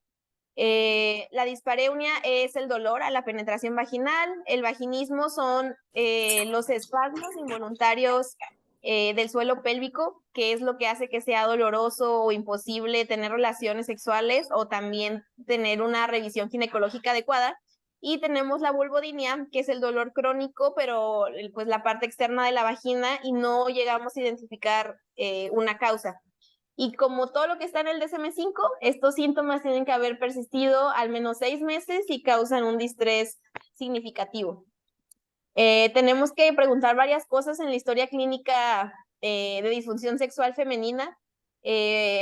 La dispareunia es el dolor a la penetración vaginal. El vaginismo son los espasmos involuntarios del suelo pélvico, que es lo que hace que sea doloroso o imposible tener relaciones sexuales o también tener una revisión ginecológica adecuada. Y tenemos la vulvodinia, que es el dolor crónico, pero pues la parte externa de la vagina, y no llegamos a identificar una causa. Y como todo lo que está en el DSM-5, estos síntomas tienen que haber persistido al menos 6 meses y causan un distrés significativo. Tenemos que preguntar varias cosas en la historia clínica de disfunción sexual femenina.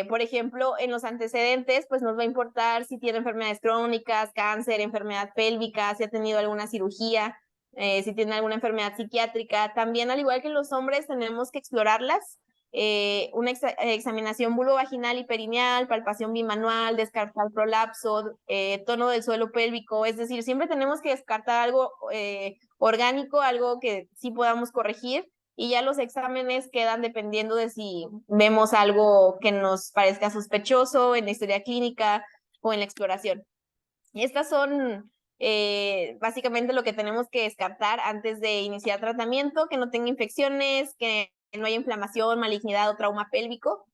Por ejemplo, en los antecedentes, pues nos va a importar si tiene enfermedades crónicas, cáncer, enfermedad pélvica, si ha tenido alguna cirugía, si tiene alguna enfermedad psiquiátrica. También, al igual que en los hombres, tenemos que explorarlas. Una examinación vulvovaginal y perineal, palpación bimanual, descartar prolapso, tono del suelo pélvico. Es decir, siempre tenemos que descartar algo orgánico, algo que sí podamos corregir, y ya los exámenes quedan dependiendo de si vemos algo que nos parezca sospechoso en la historia clínica o en la exploración. Estas son básicamente lo que tenemos que descartar antes de iniciar tratamiento: que no tenga infecciones, que no haya inflamación, malignidad o trauma pélvico.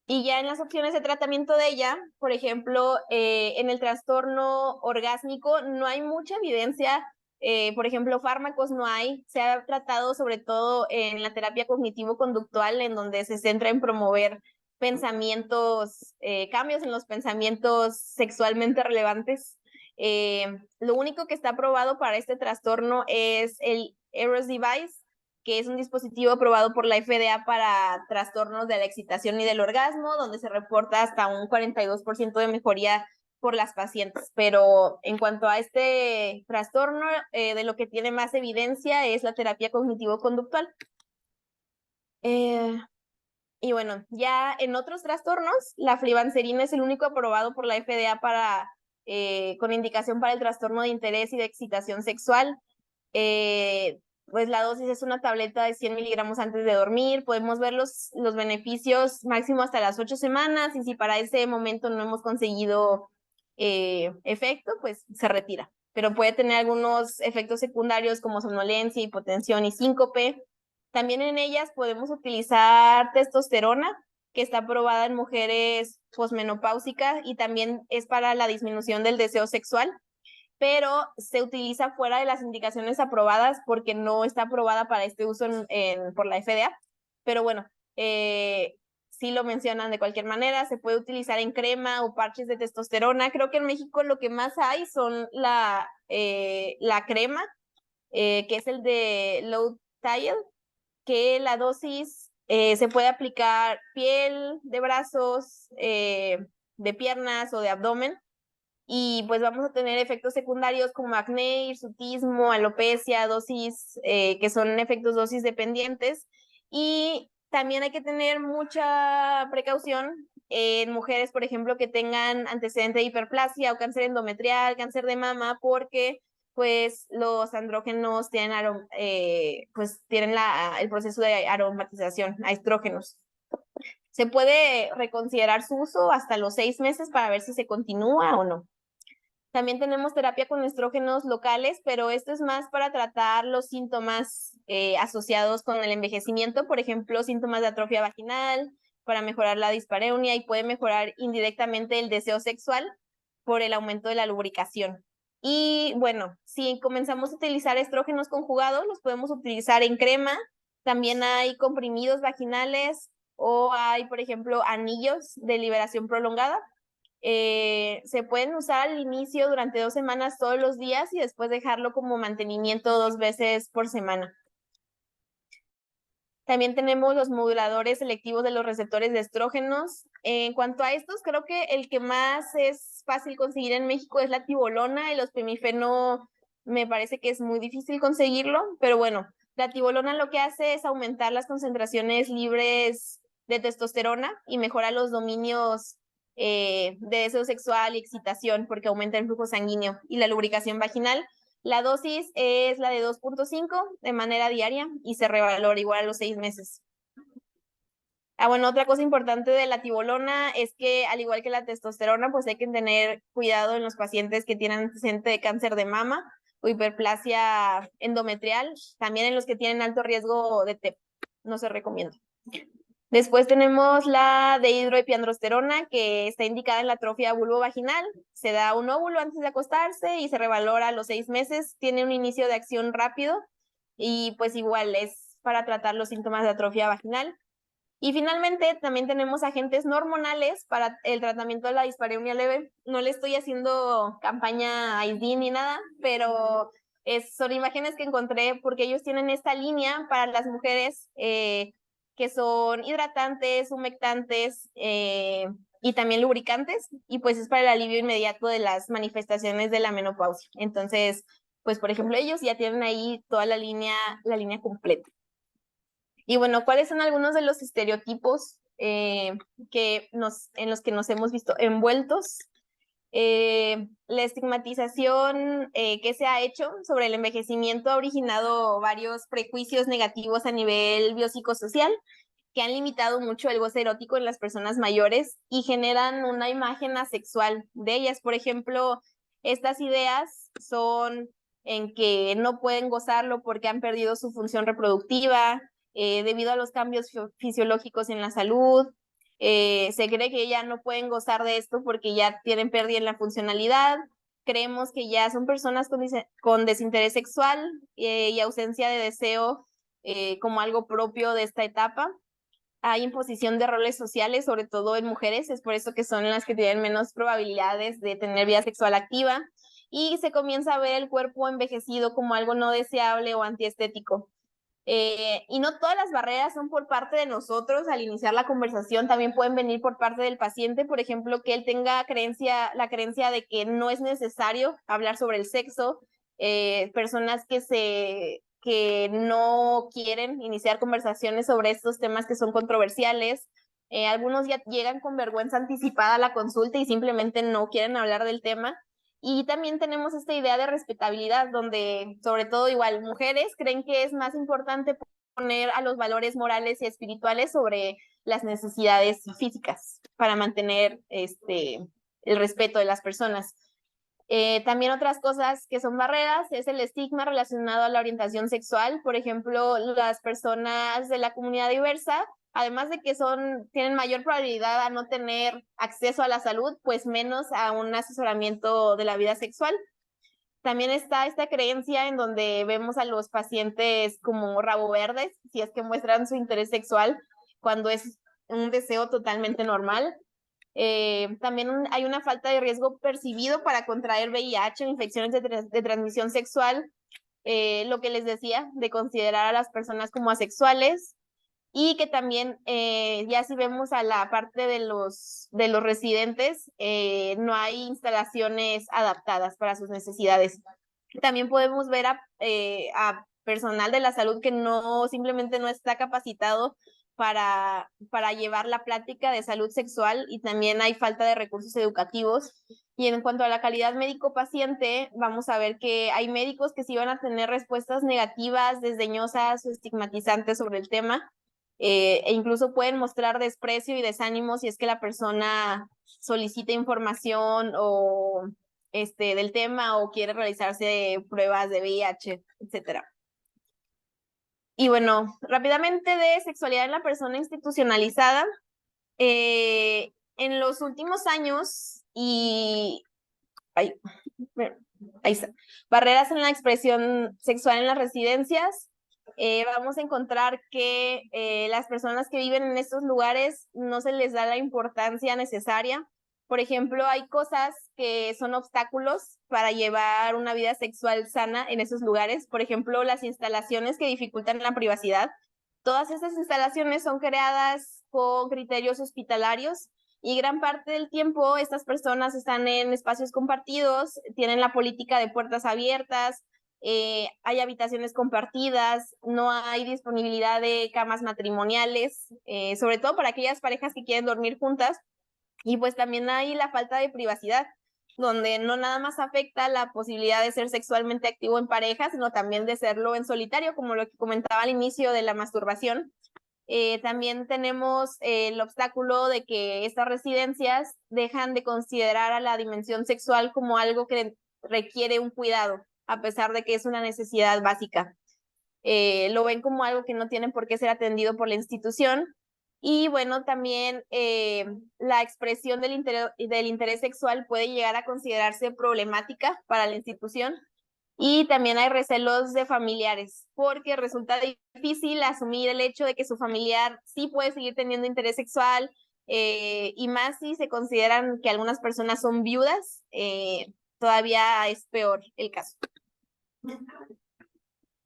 Y ya en las opciones de tratamiento de ella, por ejemplo, en el trastorno orgásmico no hay mucha evidencia. Por ejemplo, fármacos no hay. Se ha tratado sobre todo en la terapia cognitivo-conductual, en donde se centra en promover pensamientos, cambios en los pensamientos sexualmente relevantes. Lo único que está aprobado para este trastorno es el Eros Device, que es un dispositivo aprobado por la FDA para trastornos de la excitación y del orgasmo, donde se reporta hasta un 42% de mejoría por las pacientes, pero en cuanto a este trastorno, de lo que tiene más evidencia es la terapia cognitivo-conductual. Y bueno, ya en otros trastornos, la flibanserina es el único aprobado por la FDA con indicación para el trastorno de interés y de excitación sexual. Pues la dosis es una tableta de 100 miligramos antes de dormir. Podemos ver los beneficios máximo hasta las 8 semanas, y si para ese momento no hemos conseguido efecto, pues se retira. Pero puede tener algunos efectos secundarios como somnolencia, hipotensión y síncope. También en ellas podemos utilizar testosterona, que está aprobada en mujeres posmenopáusicas y también es para la disminución del deseo sexual, pero se utiliza fuera de las indicaciones aprobadas porque no está aprobada para este uso por la FDA. Pero bueno, sí lo mencionan de cualquier manera. Se puede utilizar en crema o parches de testosterona. Creo que en México lo que más hay son la crema, que es el de Low Tile, que la dosis se puede aplicar piel de brazos, de piernas o de abdomen, y pues vamos a tener efectos secundarios como acné, hirsutismo, alopecia, que son efectos dosis dependientes. Y también hay que tener mucha precaución en mujeres, por ejemplo, que tengan antecedente de hiperplasia o cáncer endometrial, cáncer de mama, porque pues los andrógenos tienen, el proceso de aromatización a estrógenos. Se puede reconsiderar su uso hasta los 6 meses para ver si se continúa o no. También tenemos terapia con estrógenos locales, pero esto es más para tratar los síntomas asociados con el envejecimiento, por ejemplo, síntomas de atrofia vaginal, para mejorar la dispareunia, y puede mejorar indirectamente el deseo sexual por el aumento de la lubricación. Y bueno, si comenzamos a utilizar estrógenos conjugados, los podemos utilizar en crema. También hay comprimidos vaginales o hay, por ejemplo, anillos de liberación prolongada. Se pueden usar al inicio durante 2 semanas todos los días y después dejarlo como mantenimiento 2 veces por semana. También tenemos los moduladores selectivos de los receptores de estrógenos. En cuanto a estos, creo que el que más es fácil conseguir en México es la tibolona. El ospemifeno me parece que es muy difícil conseguirlo, pero bueno, la tibolona lo que hace es aumentar las concentraciones libres de testosterona y mejora los dominios de deseo sexual y excitación, porque aumenta el flujo sanguíneo y la lubricación vaginal. La dosis es la de 2.5 de manera diaria y se revalora igual a los 6 meses. Bueno, otra cosa importante de la tibolona es que, al igual que la testosterona, pues hay que tener cuidado en los pacientes que tienen antecedente de cáncer de mama o hiperplasia endometrial, también en los que tienen alto riesgo de TEP. No se recomienda. Después tenemos la dehidroepiandrosterona, que está indicada en la atrofia vulvovaginal. Se da un óvulo antes de acostarse y se revalora a los 6 meses. Tiene un inicio de acción rápido y pues igual es para tratar los síntomas de atrofia vaginal. Y finalmente también tenemos agentes no hormonales para el tratamiento de la dispareunia leve. No le estoy haciendo campaña a ISDIN ni nada, pero son imágenes que encontré porque ellos tienen esta línea para las mujeres que son hidratantes, humectantes y también lubricantes, y pues es para el alivio inmediato de las manifestaciones de la menopausia. Entonces, pues por ejemplo, ellos ya tienen ahí toda la línea completa. Y bueno, ¿cuáles son algunos de los estereotipos en los que nos hemos visto envueltos? La estigmatización que se ha hecho sobre el envejecimiento ha originado varios prejuicios negativos a nivel biopsicosocial que han limitado mucho el goce erótico en las personas mayores y generan una imagen asexual de ellas. Por ejemplo, estas ideas son en que no pueden gozarlo porque han perdido su función reproductiva, debido a los cambios fisiológicos en la salud. Se cree que ya no pueden gozar de esto porque ya tienen pérdida en la funcionalidad. Creemos que ya son personas con desinterés sexual y ausencia de deseo como algo propio de esta etapa. Hay imposición de roles sociales, sobre todo en mujeres, es por eso que son las que tienen menos probabilidades de tener vida sexual activa, y se comienza a ver el cuerpo envejecido como algo no deseable o antiestético. Y no todas las barreras son por parte de nosotros al iniciar la conversación, también pueden venir por parte del paciente, por ejemplo, que él tenga la creencia de que no es necesario hablar sobre el sexo, personas que no quieren iniciar conversaciones sobre estos temas que son controversiales. Algunos ya llegan con vergüenza anticipada a la consulta y simplemente no quieren hablar del tema. Y también tenemos esta idea de respetabilidad, donde sobre todo igual mujeres creen que es más importante poner a los valores morales y espirituales sobre las necesidades físicas para mantener el respeto de las personas. También otras cosas que son barreras es el estigma relacionado a la orientación sexual. Por ejemplo, las personas de la comunidad diversa, además de que tienen mayor probabilidad a no tener acceso a la salud, pues menos a un asesoramiento de la vida sexual. También está esta creencia en donde vemos a los pacientes como rabo verdes, si es que muestran su interés sexual, cuando es un deseo totalmente normal. También hay una falta de riesgo percibido para contraer VIH o infecciones de transmisión sexual, lo que les decía, de considerar a las personas como asexuales, y que también ya si vemos a la parte de los residentes, no hay instalaciones adaptadas para sus necesidades. También podemos ver a personal de la salud que simplemente no está capacitado para llevar la plática de salud sexual, y también hay falta de recursos educativos. Y en cuanto a la calidad médico-paciente, vamos a ver que hay médicos que sí van a tener respuestas negativas, desdeñosas o estigmatizantes sobre el tema, e incluso pueden mostrar desprecio y desánimo si es que la persona solicita información del tema o quiere realizarse pruebas de VIH, etcétera. Y bueno, rápidamente de sexualidad en la persona institucionalizada. En los últimos años ahí está, barreras en la expresión sexual en las residencias, vamos a encontrar que las personas que viven en estos lugares no se les da la importancia necesaria. Por ejemplo, hay cosas que son obstáculos para llevar una vida sexual sana en esos lugares. Por ejemplo, las instalaciones que dificultan la privacidad. Todas esas instalaciones son creadas con criterios hospitalarios, y gran parte del tiempo estas personas están en espacios compartidos, tienen la política de puertas abiertas, hay habitaciones compartidas, no hay disponibilidad de camas matrimoniales, sobre todo para aquellas parejas que quieren dormir juntas. Y pues también hay la falta de privacidad, donde no nada más afecta la posibilidad de ser sexualmente activo en pareja, sino también de serlo en solitario, como lo que comentaba al inicio de la masturbación. También tenemos el obstáculo de que estas residencias dejan de considerar a la dimensión sexual como algo que requiere un cuidado, a pesar de que es una necesidad básica. Lo ven como algo que no tienen por qué ser atendido por la institución. Y bueno, también la expresión del interés sexual puede llegar a considerarse problemática para la institución. Y también hay recelos de familiares, porque resulta difícil asumir el hecho de que su familiar sí puede seguir teniendo interés sexual, y más si se consideran que algunas personas son viudas, todavía es peor el caso.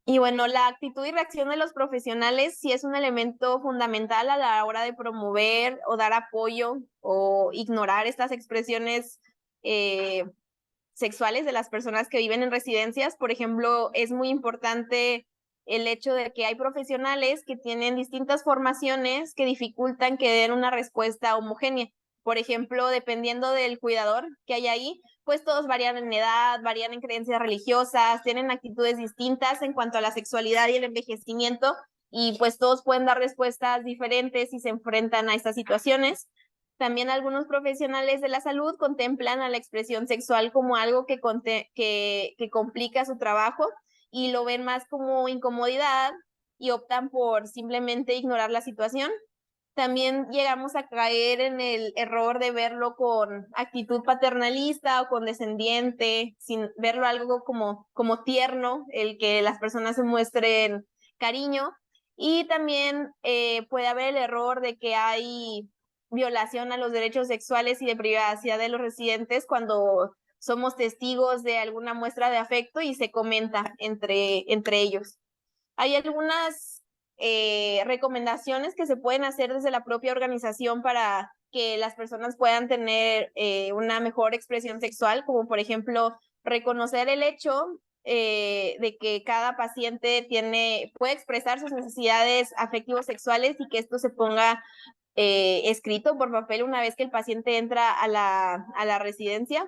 Y bueno, la actitud y reacción de los profesionales sí es un elemento fundamental a la hora de promover o dar apoyo o ignorar estas expresiones sexuales de las personas que viven en residencias. Por ejemplo, es muy importante el hecho de que hay profesionales que tienen distintas formaciones que dificultan que den una respuesta homogénea. Por ejemplo, dependiendo del cuidador que hay ahí, pues todos varían en edad, varían en creencias religiosas, tienen actitudes distintas en cuanto a la sexualidad y el envejecimiento, y pues todos pueden dar respuestas diferentes y se enfrentan a estas situaciones. También algunos profesionales de la salud contemplan a la expresión sexual como algo que complica su trabajo, y lo ven más como incomodidad y optan por simplemente ignorar la situación. También llegamos a caer en el error de verlo con actitud paternalista o condescendiente, sin verlo algo como tierno, el que las personas se muestren cariño. Y también puede haber el error de que hay violación a los derechos sexuales y de privacidad de los residentes cuando somos testigos de alguna muestra de afecto y se comenta entre ellos. Hay algunas recomendaciones que se pueden hacer desde la propia organización para que las personas puedan tener una mejor expresión sexual, como por ejemplo reconocer el hecho de que cada paciente puede expresar sus necesidades afectivos sexuales y que esto se ponga escrito por papel una vez que el paciente entra a la residencia.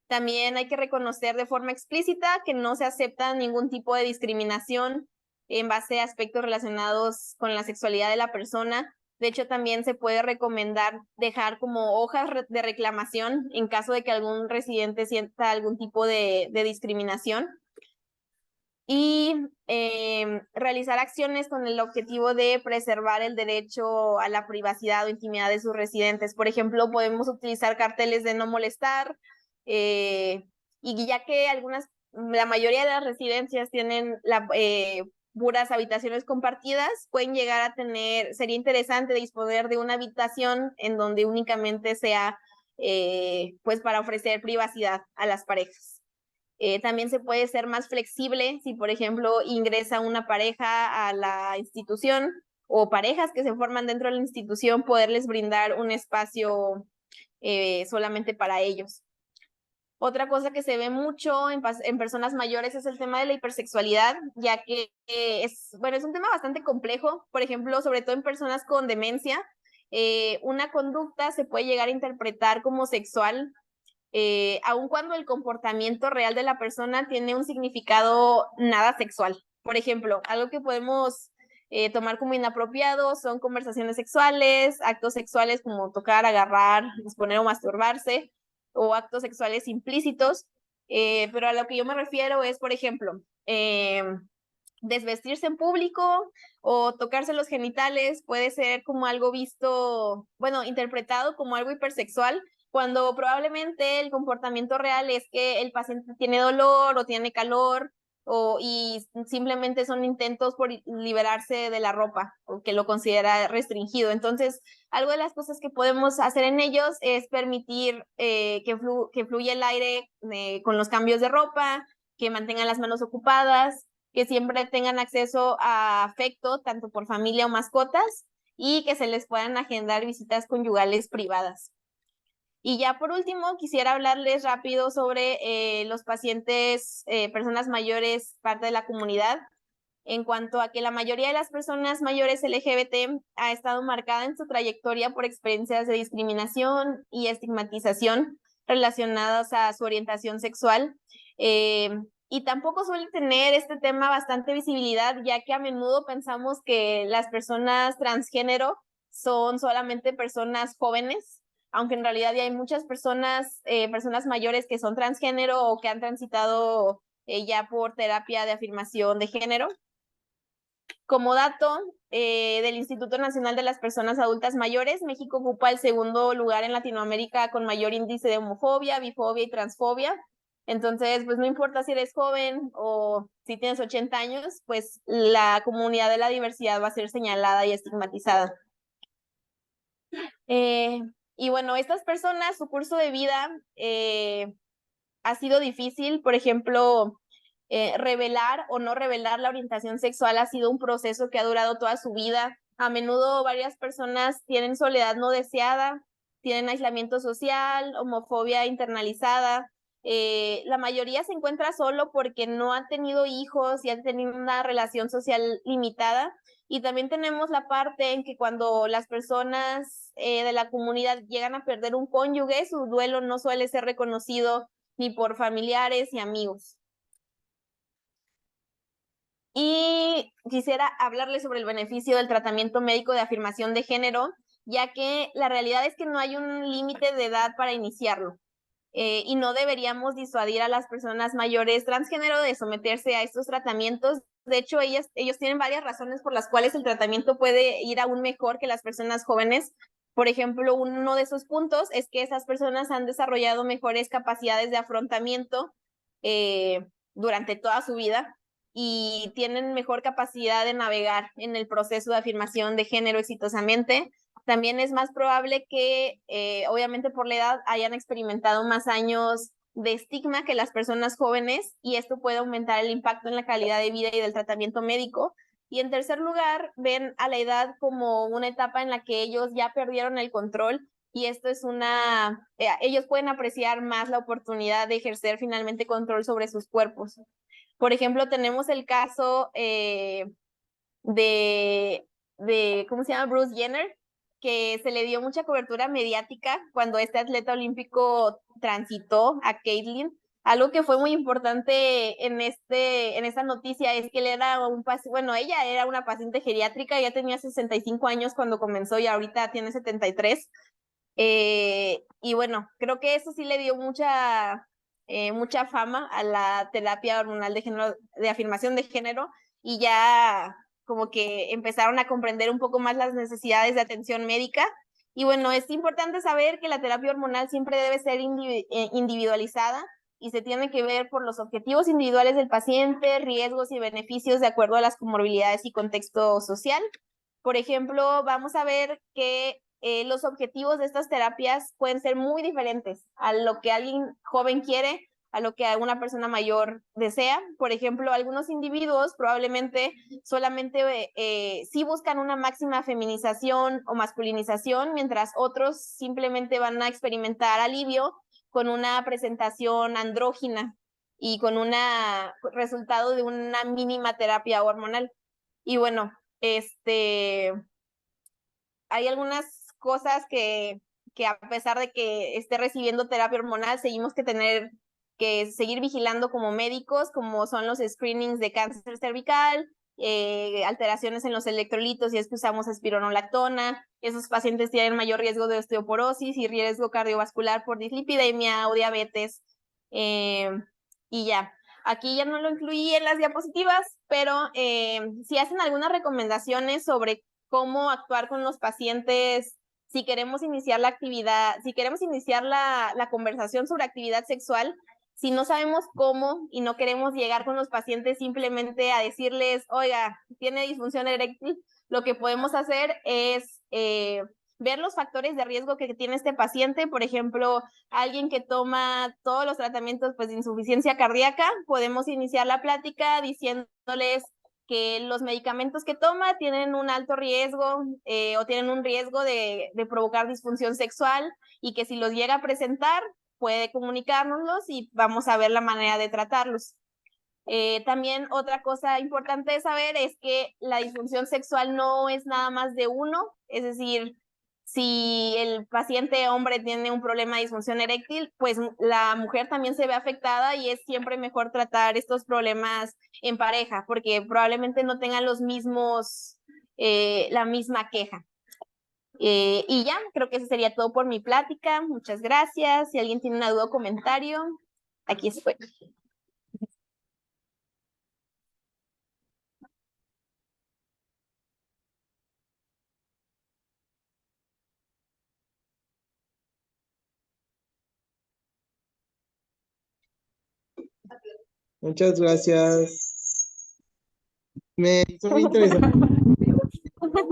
También hay que reconocer de forma explícita que no se acepta ningún tipo de discriminación en base a aspectos relacionados con la sexualidad de la persona. De hecho, también se puede recomendar dejar como hojas de reclamación en caso de que algún residente sienta algún tipo de discriminación. Y realizar acciones con el objetivo de preservar el derecho a la privacidad o intimidad de sus residentes. Por ejemplo, podemos utilizar carteles de no molestar, y ya que la mayoría de las residencias tienen puras habitaciones compartidas, pueden llegar a sería interesante disponer de una habitación en donde únicamente sea pues para ofrecer privacidad a las parejas. También se puede ser más flexible si, por ejemplo, ingresa una pareja a la institución o parejas que se forman dentro de la institución, poderles brindar un espacio solamente para ellos. Otra cosa que se ve mucho en personas mayores es el tema de la hipersexualidad, ya que es un tema bastante complejo. Por ejemplo, sobre todo en personas con demencia, una conducta se puede llegar a interpretar como sexual aun cuando el comportamiento real de la persona tiene un significado nada sexual. Por ejemplo, algo que podemos tomar como inapropiado son conversaciones sexuales, actos sexuales como tocar, agarrar, disponer o masturbarse, o actos sexuales implícitos, pero a lo que yo me refiero es, por ejemplo, desvestirse en público o tocarse los genitales puede ser como algo interpretado como algo hipersexual, cuando probablemente el comportamiento real es que el paciente tiene dolor o tiene calor y simplemente son intentos por liberarse de la ropa o que lo considera restringido. Entonces, algo de las cosas que podemos hacer en ellos es permitir que fluya el aire con los cambios de ropa, que mantengan las manos ocupadas, que siempre tengan acceso a afecto, tanto por familia o mascotas, y que se les puedan agendar visitas conyugales privadas. Y ya por último, quisiera hablarles rápido sobre los pacientes, personas mayores, parte de la comunidad, en cuanto a que la mayoría de las personas mayores LGBT ha estado marcada en su trayectoria por experiencias de discriminación y estigmatización relacionadas a su orientación sexual. Y tampoco suele tener este tema bastante visibilidad, ya que a menudo pensamos que las personas transgénero son solamente personas jóvenes, aunque en realidad ya hay muchas personas mayores que son transgénero o que han transitado ya por terapia de afirmación de género. Como dato del Instituto Nacional de las Personas Adultas Mayores, México ocupa el segundo lugar en Latinoamérica con mayor índice de homofobia, bifobia y transfobia. Entonces, pues no importa si eres joven o si tienes 80 años, pues la comunidad de la diversidad va a ser señalada y estigmatizada. Y bueno, estas personas, su curso de vida ha sido difícil. Por ejemplo, revelar o no revelar la orientación sexual ha sido un proceso que ha durado toda su vida. A menudo varias personas tienen soledad no deseada, tienen aislamiento social, homofobia internalizada. La mayoría se encuentra solo porque no han tenido hijos y han tenido una relación social limitada. Y también tenemos la parte en que cuando las personas de la comunidad llegan a perder un cónyuge, su duelo no suele ser reconocido ni por familiares ni amigos. Y quisiera hablarles sobre el beneficio del tratamiento médico de afirmación de género, ya que la realidad es que no hay un límite de edad para iniciarlo. Y no deberíamos disuadir a las personas mayores transgénero de someterse a estos tratamientos. De hecho, ellos tienen varias razones por las cuales el tratamiento puede ir aún mejor que las personas jóvenes. Por ejemplo, uno de esos puntos es que esas personas han desarrollado mejores capacidades de afrontamiento durante toda su vida y tienen mejor capacidad de navegar en el proceso de afirmación de género exitosamente. También es más probable que, obviamente por la edad, hayan experimentado más años de estigma que las personas jóvenes, y esto puede aumentar el impacto en la calidad de vida y del tratamiento médico. Y en tercer lugar, ven a la edad como una etapa en la que ellos ya perdieron el control y esto es ellos pueden apreciar más la oportunidad de ejercer finalmente control sobre sus cuerpos. Por ejemplo, tenemos el caso ¿cómo se llama? Bruce Jenner, que se le dio mucha cobertura mediática cuando este atleta olímpico transitó a Caitlyn. Algo que fue muy importante en esta noticia es que él era ella era una paciente geriátrica, ya tenía 65 años cuando comenzó y ahorita tiene 73. Y bueno, creo que eso sí le dio mucha fama a la terapia hormonal de género, de afirmación de género, y ya como que empezaron a comprender un poco más las necesidades de atención médica. Y bueno, es importante saber que la terapia hormonal siempre debe ser individualizada y se tiene que ver por los objetivos individuales del paciente, riesgos y beneficios de acuerdo a las comorbilidades y contexto social. Por ejemplo, vamos a ver que los objetivos de estas terapias pueden ser muy diferentes a lo que alguien joven quiere, a lo que una persona mayor desea. Por ejemplo, algunos individuos probablemente solamente sí buscan una máxima feminización o masculinización, mientras otros simplemente van a experimentar alivio con una presentación andrógina y con un resultado de una mínima terapia hormonal. Y bueno, hay algunas cosas que a pesar de que esté recibiendo terapia hormonal, seguimos que seguir vigilando como médicos, como son los screenings de cáncer cervical, alteraciones en los electrolitos si es que usamos espironolactona. Esos pacientes tienen mayor riesgo de osteoporosis y riesgo cardiovascular por dislipidemia o diabetes. Y ya. Aquí ya no lo incluí en las diapositivas, pero si hacen algunas recomendaciones sobre cómo actuar con los pacientes si queremos iniciar la actividad, si queremos iniciar la conversación sobre actividad sexual, si no sabemos cómo y no queremos llegar con los pacientes simplemente a decirles, oiga, tiene disfunción eréctil, lo que podemos hacer es ver los factores de riesgo que tiene este paciente. Por ejemplo, alguien que toma todos los tratamientos pues, de insuficiencia cardíaca, podemos iniciar la plática diciéndoles que los medicamentos que toma tienen un alto riesgo o tienen un riesgo de provocar disfunción sexual y que si los llega a presentar puede comunicárnoslos y vamos a ver la manera de tratarlos. También otra cosa importante de saber es que la disfunción sexual no es nada más de uno, es decir, si el paciente hombre tiene un problema de disfunción eréctil, pues la mujer también se ve afectada y es siempre mejor tratar estos problemas en pareja, porque probablemente no tengan la misma queja. Y ya, creo que eso sería todo por mi plática. Muchas gracias. Si alguien tiene una duda o comentario, aquí estoy. Muchas gracias. Me hizo muy interesante